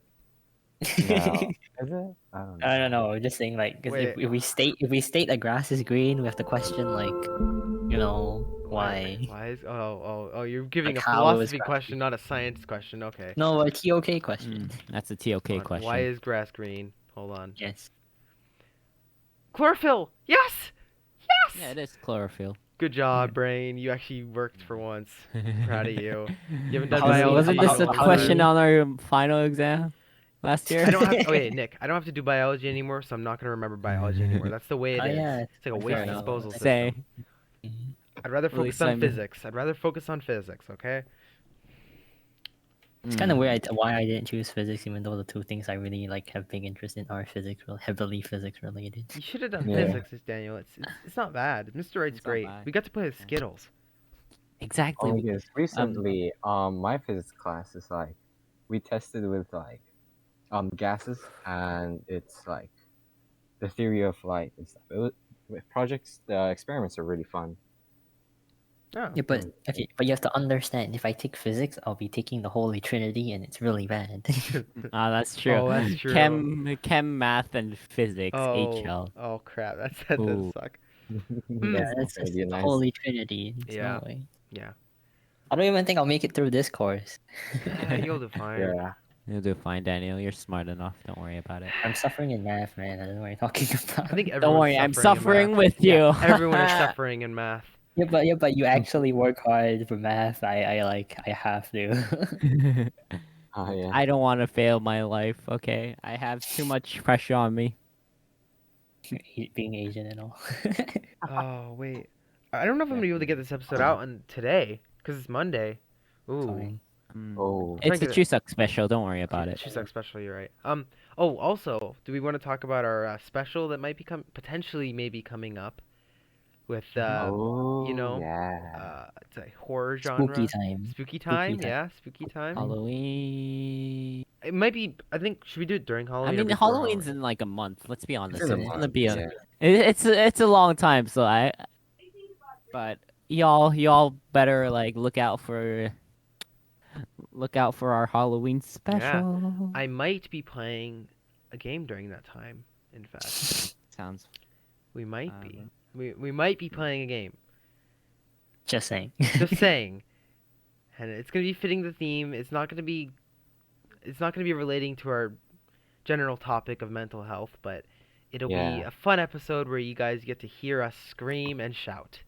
No. Is it? I don't know. I don't know. Just saying, because Wait. if we state that grass is green, we have to question why. Why is you're giving Like, a how is philosophy grass question, not a science question. Okay. No, a TOK question. That's a TOK Hold on. question. Why is grass green? Hold on. Yes. Chlorophyll. Yes. Yes. Yeah, it is chlorophyll. Good job, brain. You actually worked for once. Proud of you. You haven't done How's it- biology. Wasn't How's this it- a in how's question it- on our final exam last year? I don't have. Oh wait, Nick. I don't have to do biology anymore, so I'm not gonna remember biology anymore. That's the way it Oh, is. yeah, It's like a fair waste enough. disposal Say. system. I'd rather At focus least on I'm- physics. I'd rather focus on physics. Okay. It's kind of weird why I didn't choose physics, even though the two things I really have big interest in are heavily physics related. You should have done Yeah. physics, Daniel. It's not bad. Mr. Wright's It's not great. bad. We got to play with Skittles. Exactly. Oh, yes. Recently, my physics class is we tested with gases, and it's the theory of light and stuff. With projects, the experiments are really fun. Oh. Yeah, but okay, but you have to understand. If I take physics, I'll be taking the Holy Trinity, and it's really bad. That's true. Oh, that's true. Chem, math, and physics. Oh, HL. oh crap! That does Ooh. suck. Yeah, That's that's not gonna just be a the nice. Holy Trinity. There's Yeah. no way. Yeah. I don't even think I'll make it through this course. You'll do fine. Yeah. You'll do fine, Daniel. You're smart enough. Don't worry about it. I'm suffering in math, man. I don't know what you're talking about. I think Don't everyone's worry, I'm suffering in suffering math. with you. Yeah, everyone is suffering in math. Yeah, but you actually work hard for math. I have to. Oh yeah. I don't want to fail my life. Okay, I have too much pressure on me. Being Asian and all. Oh wait, I don't know if I'm gonna be able to get this episode out on today because it's Monday. Ooh. Fine. Oh. It's the Trying to Chuseok special. Don't worry about it. Chuseok special. You're right. Oh, also, do we want to talk about our special that might be potentially maybe coming up with Oh. yeah, it's a horror genre. Spooky time. Spooky time. time. Yeah, spooky time. Halloween. It might be. I think should we do it during I Halloween? or mean, before Halloween's Halloween? in like a month. Let's be honest. in a It's gonna month, be yeah. it's a long time. So but y'all better look out for our Halloween special. I might be playing a game during that time. In fact, Sounds. we might Uh, be. We might be playing a game. Just saying. Just saying. And it's gonna be fitting the theme. It's not gonna be relating to our general topic of mental health, but It'll be Yeah. a fun episode where you guys get to hear us scream and shout.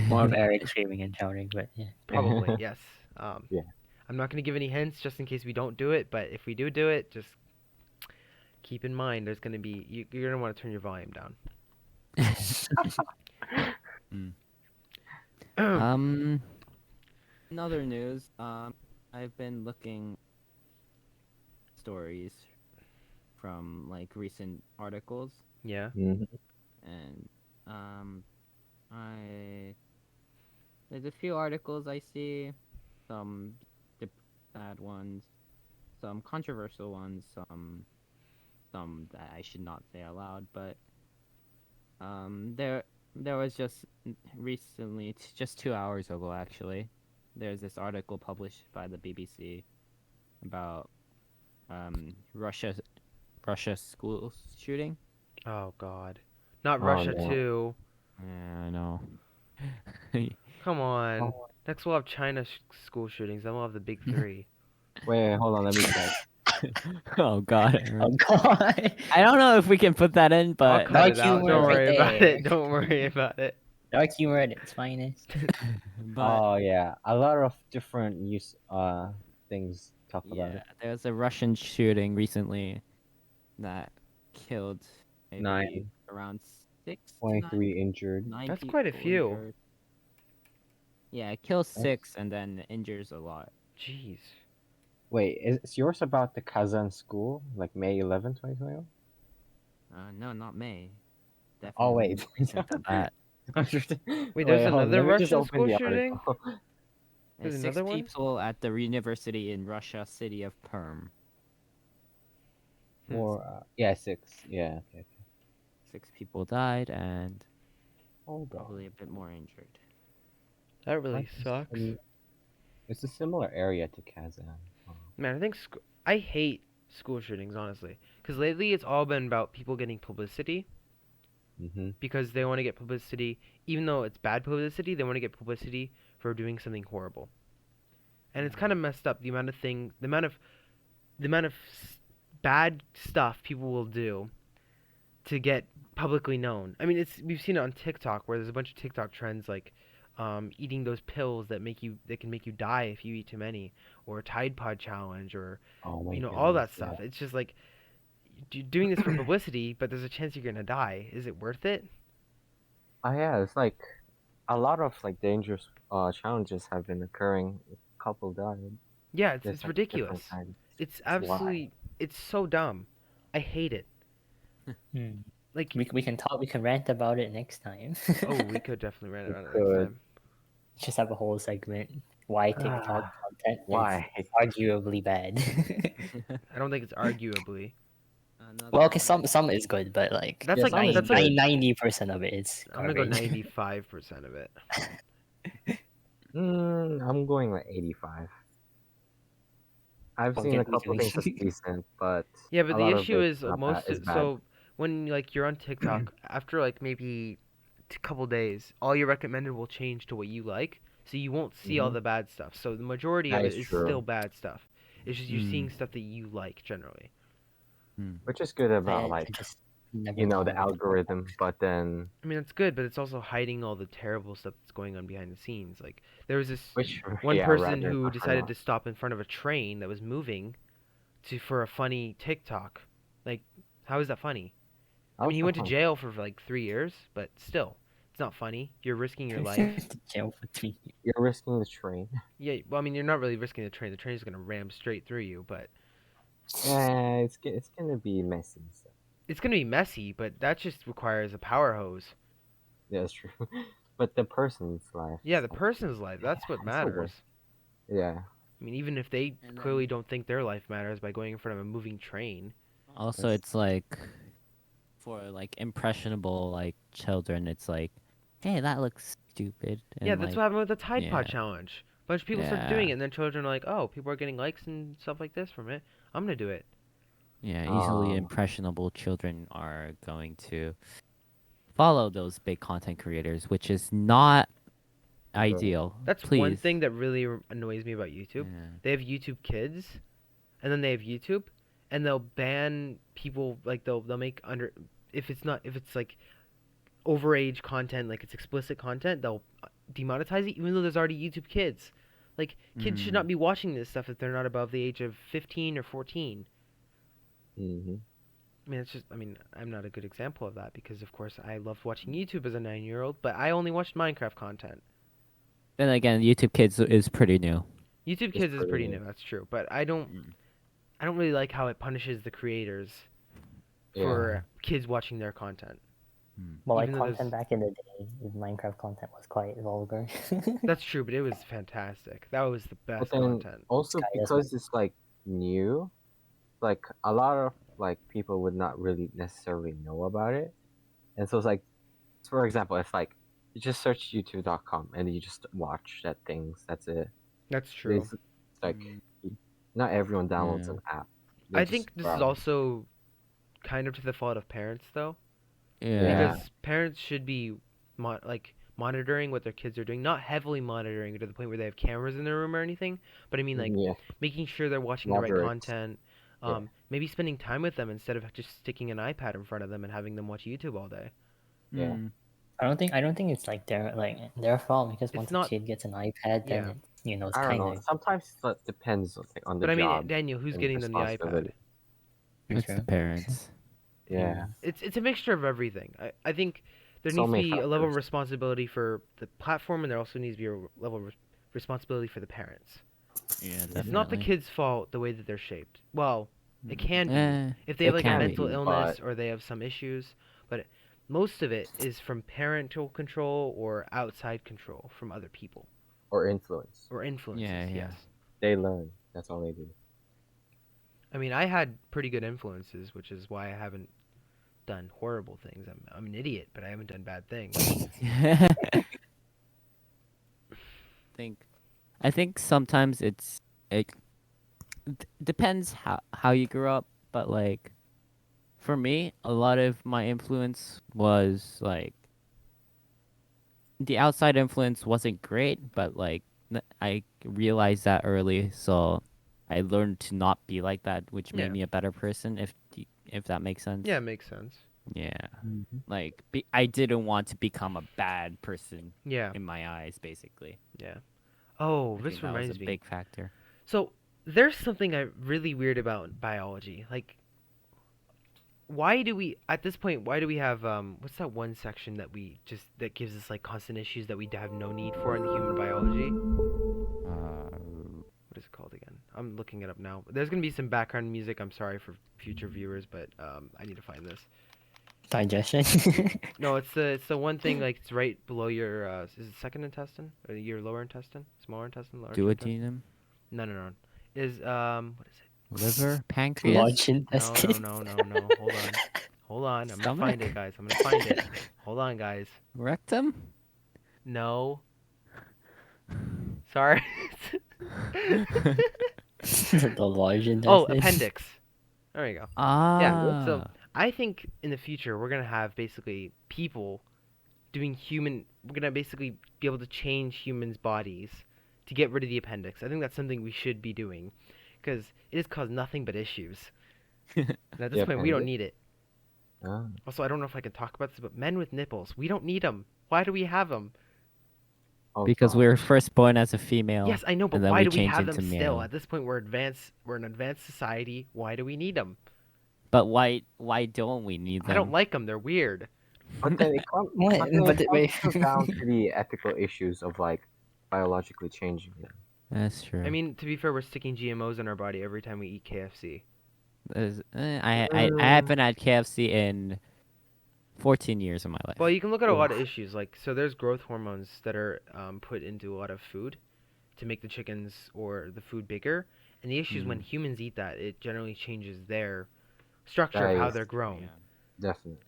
More of Eric screaming and shouting, but yeah. Probably, yes. Yeah. I'm not going to give any hints just in case we don't do it, but if we do it, just keep in mind there's going to be you're going to want to turn your volume down. In other news, I've been looking stories from like recent articles, Yeah. Mhm. and there's a few articles I see, some bad ones, some controversial ones, some that I should not say aloud, but there was just recently, just 2 hours ago actually, there's this article published by the BBC about Russia school shooting. Oh God. Not Oh, Russia no. too. Yeah, I know. Come on. Oh. Next we'll have China school shootings. Then we'll have the big three. Wait, hold on. Let me check. Oh God. Oh god. I don't know if we can put that in, I'll but cut Dark it out. humor Don't right worry about there. it. Don't worry about it. Dark humor at its finest. but Oh yeah, a lot of different things talk about yeah, it. there was a Russian shooting recently that killed, I Nine. believe, around 6 to 23 injured. 9 That's quite a people few. injured. Yeah, it kills That's- 6 and then injures a lot. Jeez. Wait, is yours about the Kazan school, like May 11, 2021? No, not May. Oh Definitely wait, more recent than that. Wait, there's hold on, another let me just Russian open school the shooting? article. There's There's another 6 one? people at the university in Russia, city of Perm. Or yeah, 6. Yeah, okay. 6 people died and Hold on. probably a bit more injured. That really That's sucks. It's a similar area to Kazan. Oh. Man, I think I hate school shootings, honestly. Because lately it's all been about people getting publicity. Mm-hmm. Because they want to get publicity. Even though it's bad publicity, they want to get publicity for doing something horrible. And it's kind of messed up. The amount of bad stuff people will do to get publicly known. I mean, we've seen it on TikTok where there's a bunch of TikTok trends like eating those pills that can make you die if you eat too many, or Tide Pod challenge, or Oh my all that goodness, stuff. yeah. It's just like you're doing this for publicity, but there's a chance you're gonna die. Is it worth it? Oh yeah, it's like a lot of like dangerous challenges have been occurring. A couple died. Yeah, There's, it's like, ridiculous. different kinds. It's why. absolutely it's so dumb. I hate it. Hmm. Like We can rant about it next time. oh, we could definitely run it We on it could. next time. Just have a whole segment. Why TikTok content Why? is arguably bad. I don't think it's arguably. Well, okay, some is good, but like That's Yeah, like some is that's like 90% of it is I'm gonna go garbage. 95% of it. I'm going like 85. I've Well, seen a we can- couple things that's decent, but Yeah, but a the lot of issue it's is not most bad, is bad. so when like you're on TikTok after like maybe a couple days, all your recommended will change to what you like, so you won't see all Mhm. the bad stuff. So the majority That of is it is true. still bad stuff. It's just you're Mm. seeing stuff that you like generally. Which is good about I like just never the downloaded it. algorithm, but then I mean, it's good, but it's also hiding all the terrible stuff that's going on behind the scenes. Like there was this which one yeah, person rather who not. decided to stop in front of a train that was moving for a funny TikTok. Like, how is that funny? I mean, he went to jail for like 3 years, but still, it's not funny. You're risking your life. To jail for 3 years. You're risking the train. Yeah, well, I mean, you're not really risking the train. The train's gonna ram straight through you, but Yeah, it's gonna be messy. So. it's gonna be messy. But that just requires a power hose. Yeah, that's true. But the person's life. Yeah, is the like- person's life. That's what it's the worst. matters. Yeah. I mean, even if they And clearly then- don't think their life matters by going in front of a moving train. Also, Yes. it's like for like impressionable like children, it's like, hey, that looks stupid. And Yeah, that's like, what happened with the Tide Pod yeah. challenge. A bunch of people started doing Yeah. it, and then children are like, "Oh, people are getting likes and stuff like this from it. I'm gonna do it." Yeah, easily Oh. impressionable children are going to follow those big content creators, which is not ideal. That's Please. one thing that really annoys me about YouTube. Yeah. They have YouTube Kids, and then they have YouTube, and they'll ban people like they'll make if it's like overage content, like it's explicit content, they'll demonetize it, even though there's already YouTube Kids. Like kids should not be watching this stuff if they're not above the age of 15 or 14. Mm-hmm. I mean, it's just. I mean, I'm not a good example of that because, of course, I loved watching YouTube as a 9-year-old, but I only watched Minecraft content. Then again, YouTube Kids is pretty new. YouTube It's Kids is pretty pretty new. new. That's true, but I don't really like how it punishes the creators Yeah. for kids watching their content. Well, like Even though content back in the day, Minecraft content was quite vulgar. That's true, but it was fantastic. That was the But best then content. also Sky is because it's like new, like a lot of like people would not really necessarily know about it, and so it's like, for example, it's like you just search YouTube.com and you just watch that things. That's it. That's true. It's like not everyone downloads Yeah. an app. They I just think this is browse. also kind of to the fault of parents, though, Yeah. because parents should be monitoring what their kids are doing, not heavily monitoring to the point where they have cameras in their room or anything, but I mean like Yeah. making sure they're watching the right Moderate. content. Yeah. Maybe spending time with them instead of just sticking an iPad in front of them and having them watch YouTube all day. Yeah. I don't think it's like their fault because It's once not- a kid gets an iPad, then Yeah. it, it's I don't kind know. of Sometimes it depends on the But I mean, job. Daniel, who's and getting them the iPad? responsibility. It's the parents. Yeah. It's a mixture of everything. I think there So needs to many be a level of factors. responsibility for the platform, and there also needs to be a level of responsibility for the parents. Yeah, It's not the kids' fault the way that they're shaped. Well, it can be if they it have like a can mental be, illness but- or they have some issues, but most of it is from parental control or outside control from other people Or influence. or influences. Yeah, yeah. Yes. They learn. That's all they do. I mean, I had pretty good influences, which is why I haven't done horrible things. I'm an idiot, but I haven't done bad things. I think sometimes it depends how you grew up, but like for me, a lot of my influence was like the outside influence wasn't great, but like I realized that early, so I learned to not be like that, which Yeah. made me a better person. If that makes sense. Yeah, it makes sense. Yeah. Like I didn't want to become a bad person Yeah. in my eyes, basically. Oh, I this think that reminds was a me. big factor. So there's something really weird about biology. Like, why do we at this point? Why do we have what's that one section that that gives us like constant issues that we have no need for in the human biology? What is it called again? I'm looking it up now. There's gonna be some background music. I'm sorry for future viewers, but I need to find this. digestion. No, it's the one thing like it's right below your is it second intestine or your lower intestine, smaller intestine, lower intestine? Duodenum, No. Is what is it? liver, pancreas. Large No. intestine. Hold on. I'm gonna Stomach? find it, guys. I'm gonna find it. Hold on, guys. Rectum? No. Sorry. The large intestine. Oh, appendix. There you go. Ah. So I think in the future we're gonna have basically people doing human. We're gonna basically be able to change humans' bodies to get rid of the appendix. I think that's something we should be doing because it has caused nothing but issues. And at this The point, we don't appendix? need it. Ah. Also, I don't know if I can talk about this, but men with nipples, we don't need them. Why do we have them? Oh, Because God. we were first born as a female. Yes, I know, but and then why we do we changed have them into still? male. At this point, we're advanced. We're an advanced society. Why do we need them? But why don't we need them? I don't like them. They're weird. But then it comes, What? but then But it wait. comes down to the ethical issues of like biologically changing them. That's true. I mean, to be fair, we're sticking GMOs in our body every time we eat KFC. I haven't had KFC in 14 years of my life. Well, you can look at a lot of issues. Like, so there's growth hormones that are put into a lot of food to make the chickens or the food bigger. And the issue is when humans eat that, it generally changes their structure of how Guys. they're grown. Definitely.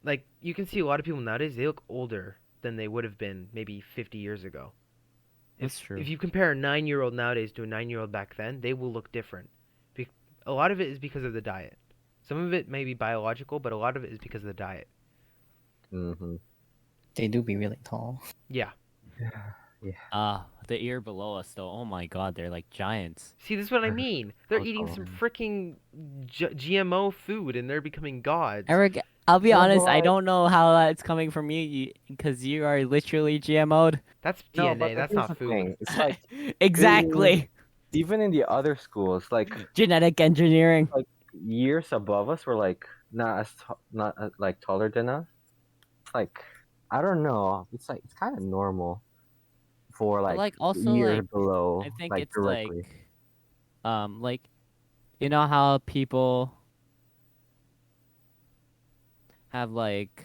Like, you can see a lot of people nowadays, they look older than they would have been maybe 50 years ago. That's true. If you compare a 9-year-old nowadays to a 9-year-old back then, they will look different. A lot of it is because of the diet. Some of it may be biological, but a lot of it is because of the diet. Mm-hmm. They do be really tall. Yeah. The ear below us though. Oh my God, they're like giants. See, this is what I mean. They're Oh, eating some God. freaking GMO food, and they're becoming gods. Eric, I'll be No, but honest, I like, don't know how that's coming from you because you are literally GMO'd. That's no, DNA. but That's here's not the food. thing. It's like Exactly. even in the other schools, Genetic engineering. like years above us were like not like taller than us. It's like I don't know. It's like it's kind of normal for But like like also years like below, I think like it's directly. like you know how people have like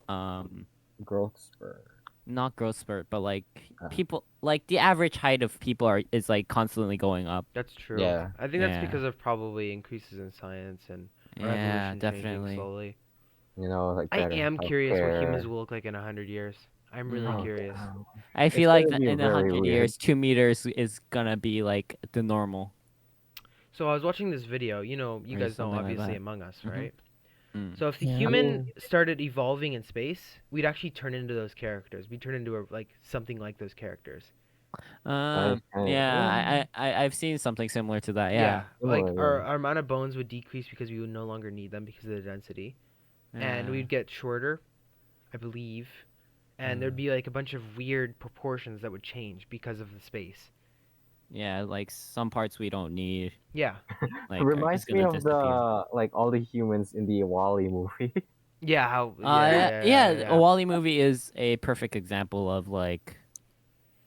um Growth spur. not growth spurt, but like Uh, people like the average height of people is like constantly going up. That's true. Yeah. I think that's Yeah. because of probably increases in science and our Yeah, evolution changing definitely. slowly. like I better am curious what humans healthcare. will look like in 100 years. I'm really Yeah. Oh, curious. damn. I It's feel like gonna be in very 100 years, weird. 2 meters is gonna be like the normal So I was watching this video. You or guys know something like obviously that. Among Us, Mhm. right? Mm. So if the Yeah. I human mean, started evolving in space, we'd actually turn into those characters. We'd turn into something like those characters. Yeah, I've seen something similar to that. Yeah. Like similar, our amount of bones would decrease because we would no longer need them because of the density, and Yeah. we'd get shorter, I believe, and there'd be like a bunch of weird proportions that would change because of the space. Yeah, like some parts we don't need, Yeah, It like are just reminds me gonna of disappear. all the humans in the Wall-E movie. yeah, how Yeah, yeah. A yeah. Wally movie is a perfect example of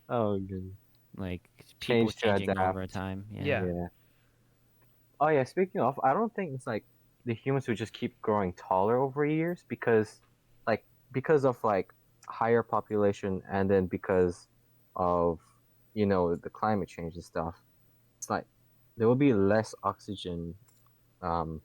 Oh, good. like people Change to changing adapt. over time. Yeah. Yeah. Yeah. Oh yeah. Speaking of, I don't think it's like the humans would just keep growing taller over years like, because of like higher population and then because of the climate change and stuff. It's like there will be less oxygen um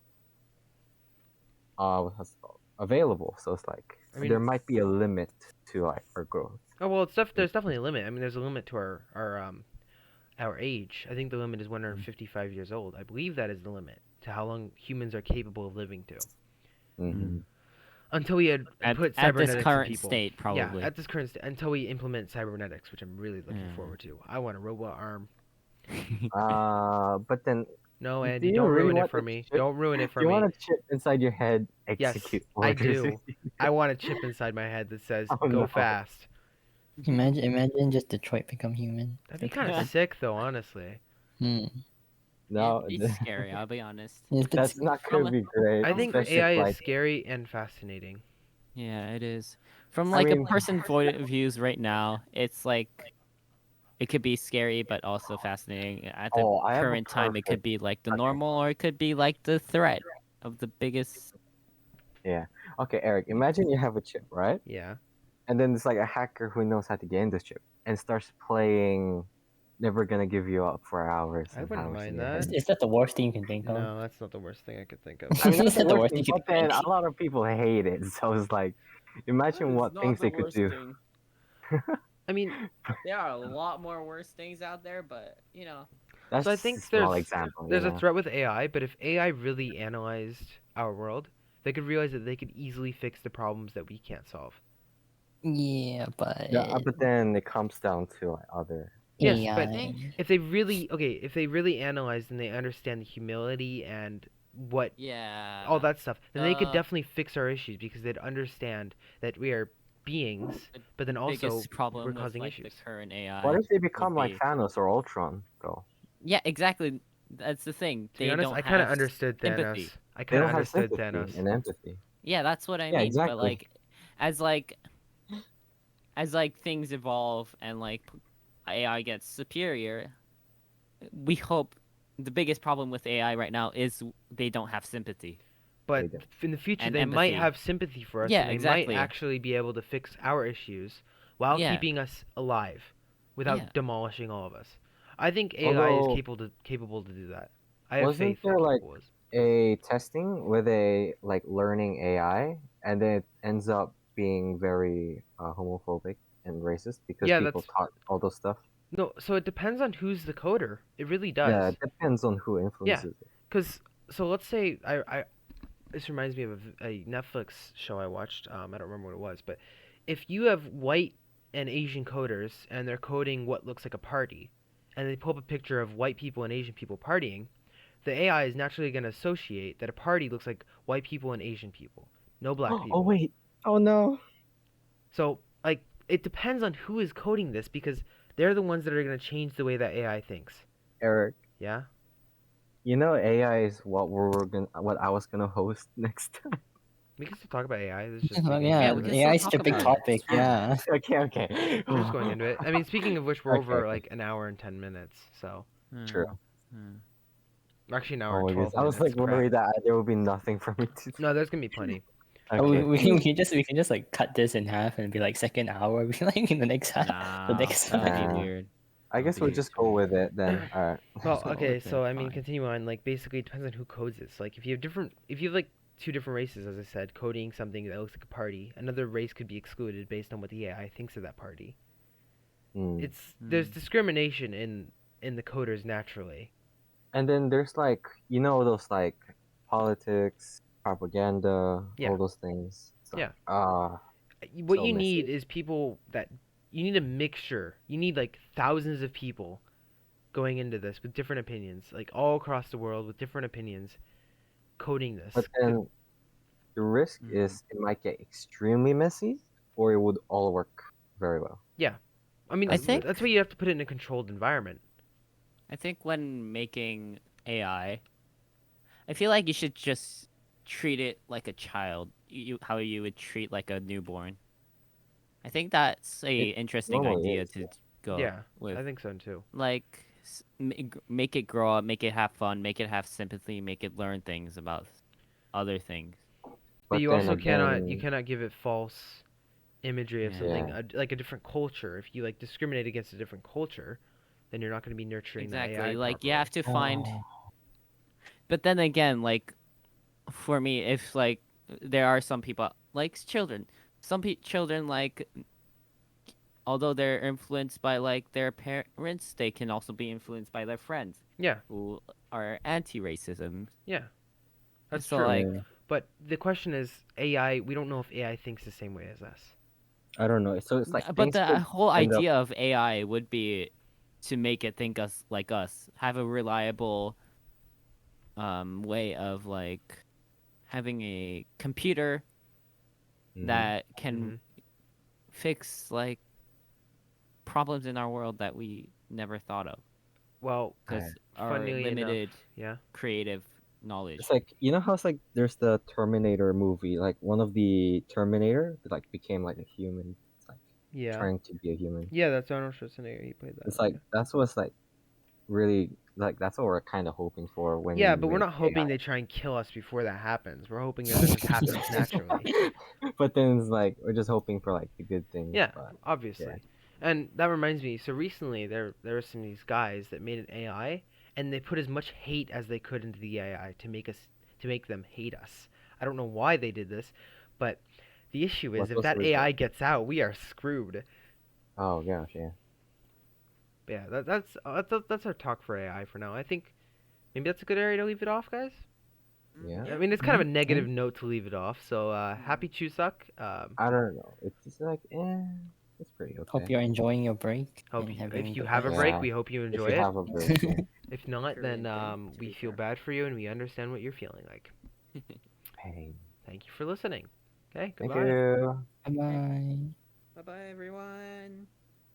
what's it called? Available. So it's like I there mean, might be a limit to like our growth. oh well, there's definitely a limit. I mean, there's a limit to our age. I think the limit is 155 years old. I believe that is the limit to how long humans are capable of living to. Mm-hmm. Until we had put At this cybernetics in current people. state, Yeah, probably. at this current until we implement cybernetics, which I'm really looking Yeah. forward to. I want a robot arm. But then, No, do Andy, you don't really ruin it want for a me. chip? Don't ruin it Do for you want me. a chip inside your head? Yes, Execute I orders. do. I want a chip inside my head that says Oh "Go no. fast." Imagine just Detroit become human. That'd be kind of sick, though, honestly. Hmm. No, It's scary, I'll be honest. It's that's not From gonna a, be great. I think Especially if, AI is like, scary and fascinating. yeah, it is. From I like a mean, person point of views right now, it's like it could be scary but also fascinating. At the oh, I have a current time, it could perfect. be like the Okay, normal or it could be like the threat of the biggest. yeah. Okay, Eric. Imagine you have a chip, right? Yeah. And then it's like a hacker who knows how to get in this chip and starts playing "Never Gonna Give You Up" for hours I and wouldn't hours in mind your that. head. is that the worst thing you can think of? No, that's not the worst thing I could think of. I mean, Is that's the that the worst worst thing, thing you but can then think? a lot of people hate it. So it's like, imagine what things they could do. thing. I mean, There are a lot more worse things out there, but you know. That's so I just a think small example, there's a threat with AI, but if AI really analyzed our world, they could realize that they could easily fix the problems that we can't solve. Yeah, Yeah, but but then it comes down to like other. Yes, AI. but if they really analyze and they understand the humility and what Yeah. all that stuff, then they could The definitely fix our issues because they'd understand that we are beings, but then also biggest problem we're with causing like issues. the current AI What if they would become like be Thanos or Ultron, though? yeah, exactly. That's the thing. To be They honest, don't I kind of have understood sympathy. Thanos. I They kind of don't have understood sympathy Thanos. and empathy. Yeah, that's what I Yeah, mean. But exactly. as things evolve and AI gets superior, we hope the biggest problem with AI right now is they don't have sympathy But They do. in the future, and they might empathy. have sympathy for us, Yeah, and they might exactly. actually be able to fix our issues while Yeah. keeping us alive, without Yeah. demolishing all of us. I think AI is Although, capable to do that. I have wasn't faith that there like capable is. a testing with a like learning AI, and then it ends up being very homophobic and racist because Yeah, people that's taught all those stuff? no. So it depends on who's the coder. It really Yeah, does. it depends on who Yeah, influences it. because so let's say this reminds me of a Netflix show I watched. I don't remember what it was, but if you have white and Asian coders and they're coding what looks like a party, and they pull up a picture of white people and Asian people partying, the AI is naturally going to associate that a party looks like white people and Asian people. No black people. Oh wait. Oh no. So, like, it depends on who is coding this because they're the ones that are going to change the way that AI thinks. Eric, Yeah? you know AI is what I was gonna host next time. We can still talk about AI. This is just Well, speaking yeah, Yeah, into we it. can still AI is talk such a big about it. topic. It's fine. Yeah. Okay. We're just going into it. I mean, speaking of which, we're Okay, over okay. like an hour and 10 minutes. So, True. actually, an hour Oh and my goodness. 12 I was minutes. like worried that there would be nothing for me to. No, there's going to be plenty. Okay. We can just like cut this in half and be like second hour. Be like in the next half, the Nah, next that would half. be Nah. weird. I That would guess we'll be just go with it then. All right. Well, So, okay, okay, so I mean, fine. continue on. Like, basically, it depends on who codes this. Like, if you have like two different races, as I said, coding something that looks like a party, another race could be excluded based on what the AI thinks of that party. Hmm. There's discrimination in the coders naturally. And then there's like those like politics, propaganda, Yeah. all those things. It's Yeah. like What so you messy. need is people that you need a mixture. You need like thousands of people going into this with different opinions, like all across the world with different opinions, coding this. But then the risk is it might get extremely messy, or it would all work very well. I mean, I That's think that's why you have to put it in a controlled environment. I think when making AI, I feel like you should just treat it like a child. How you would treat like a newborn. I think that's a It interesting normally idea is. to go Yeah, with. I think so too. Like make it grow up, make it have fun, make it have sympathy, make it learn things about other things. But But you then also cannot again, give it false imagery of Yeah. something yeah. like a different culture. If you like discriminate against a different culture, then you're not going to be nurturing the Exactly. AI Like you properly. have to find. Oh, But then again, like for me, if like there are some people like children, some children like although they're influenced by like their parents, they can also be influenced by their friends Yeah, who are anti-racism. yeah, that's So true. like yeah. But the question is, AI. We don't know if AI thinks the same way as us. I don't know. So it's like But things the could whole end up. idea of AI would be to make it think us like us, have a reliable way of like having a computer Mhm. that can hmm fix like problems in our world that we never thought of Well, because our funnily enough, limited yeah. creative knowledge. It's like how it's like there's the Terminator movie. Like one of the Terminator like became like a human. It's like Yeah. trying to be a human. Yeah, that's Arnold Schwarzenegger. He played that. It's like that's what's like really like that's what we're kind of hoping for when Yeah, we but we're make not hoping AI. they try and kill us before that happens. We're hoping that just happens naturally. But then it's like we're just hoping for like the good things. Yeah, But obviously. And that reminds me. So recently, there were some of these guys that made an AI, and they put as much hate as they could into the AI to make them hate us. I don't know why they did this, but the issue is What if was the that AI result? gets out, we are screwed. Oh gosh, yeah. But yeah, that's our talk for AI for now. I think maybe that's a good area to leave it off, guys. Yeah. I mean, it's kind of a negative note to leave it off. So happy Chuseok. I don't know. It's just like it's pretty Hope okay. you're enjoying your break. Hope and you, having if you good have a rest. break, Yeah. we hope you If enjoy you it. have a break, yeah. If not, then Korean thing, to we be feel fair. bad for you and we understand what you're feeling like. Pain. Thank you for listening. Okay, Thank goodbye. you. Bye bye. Bye bye, everyone.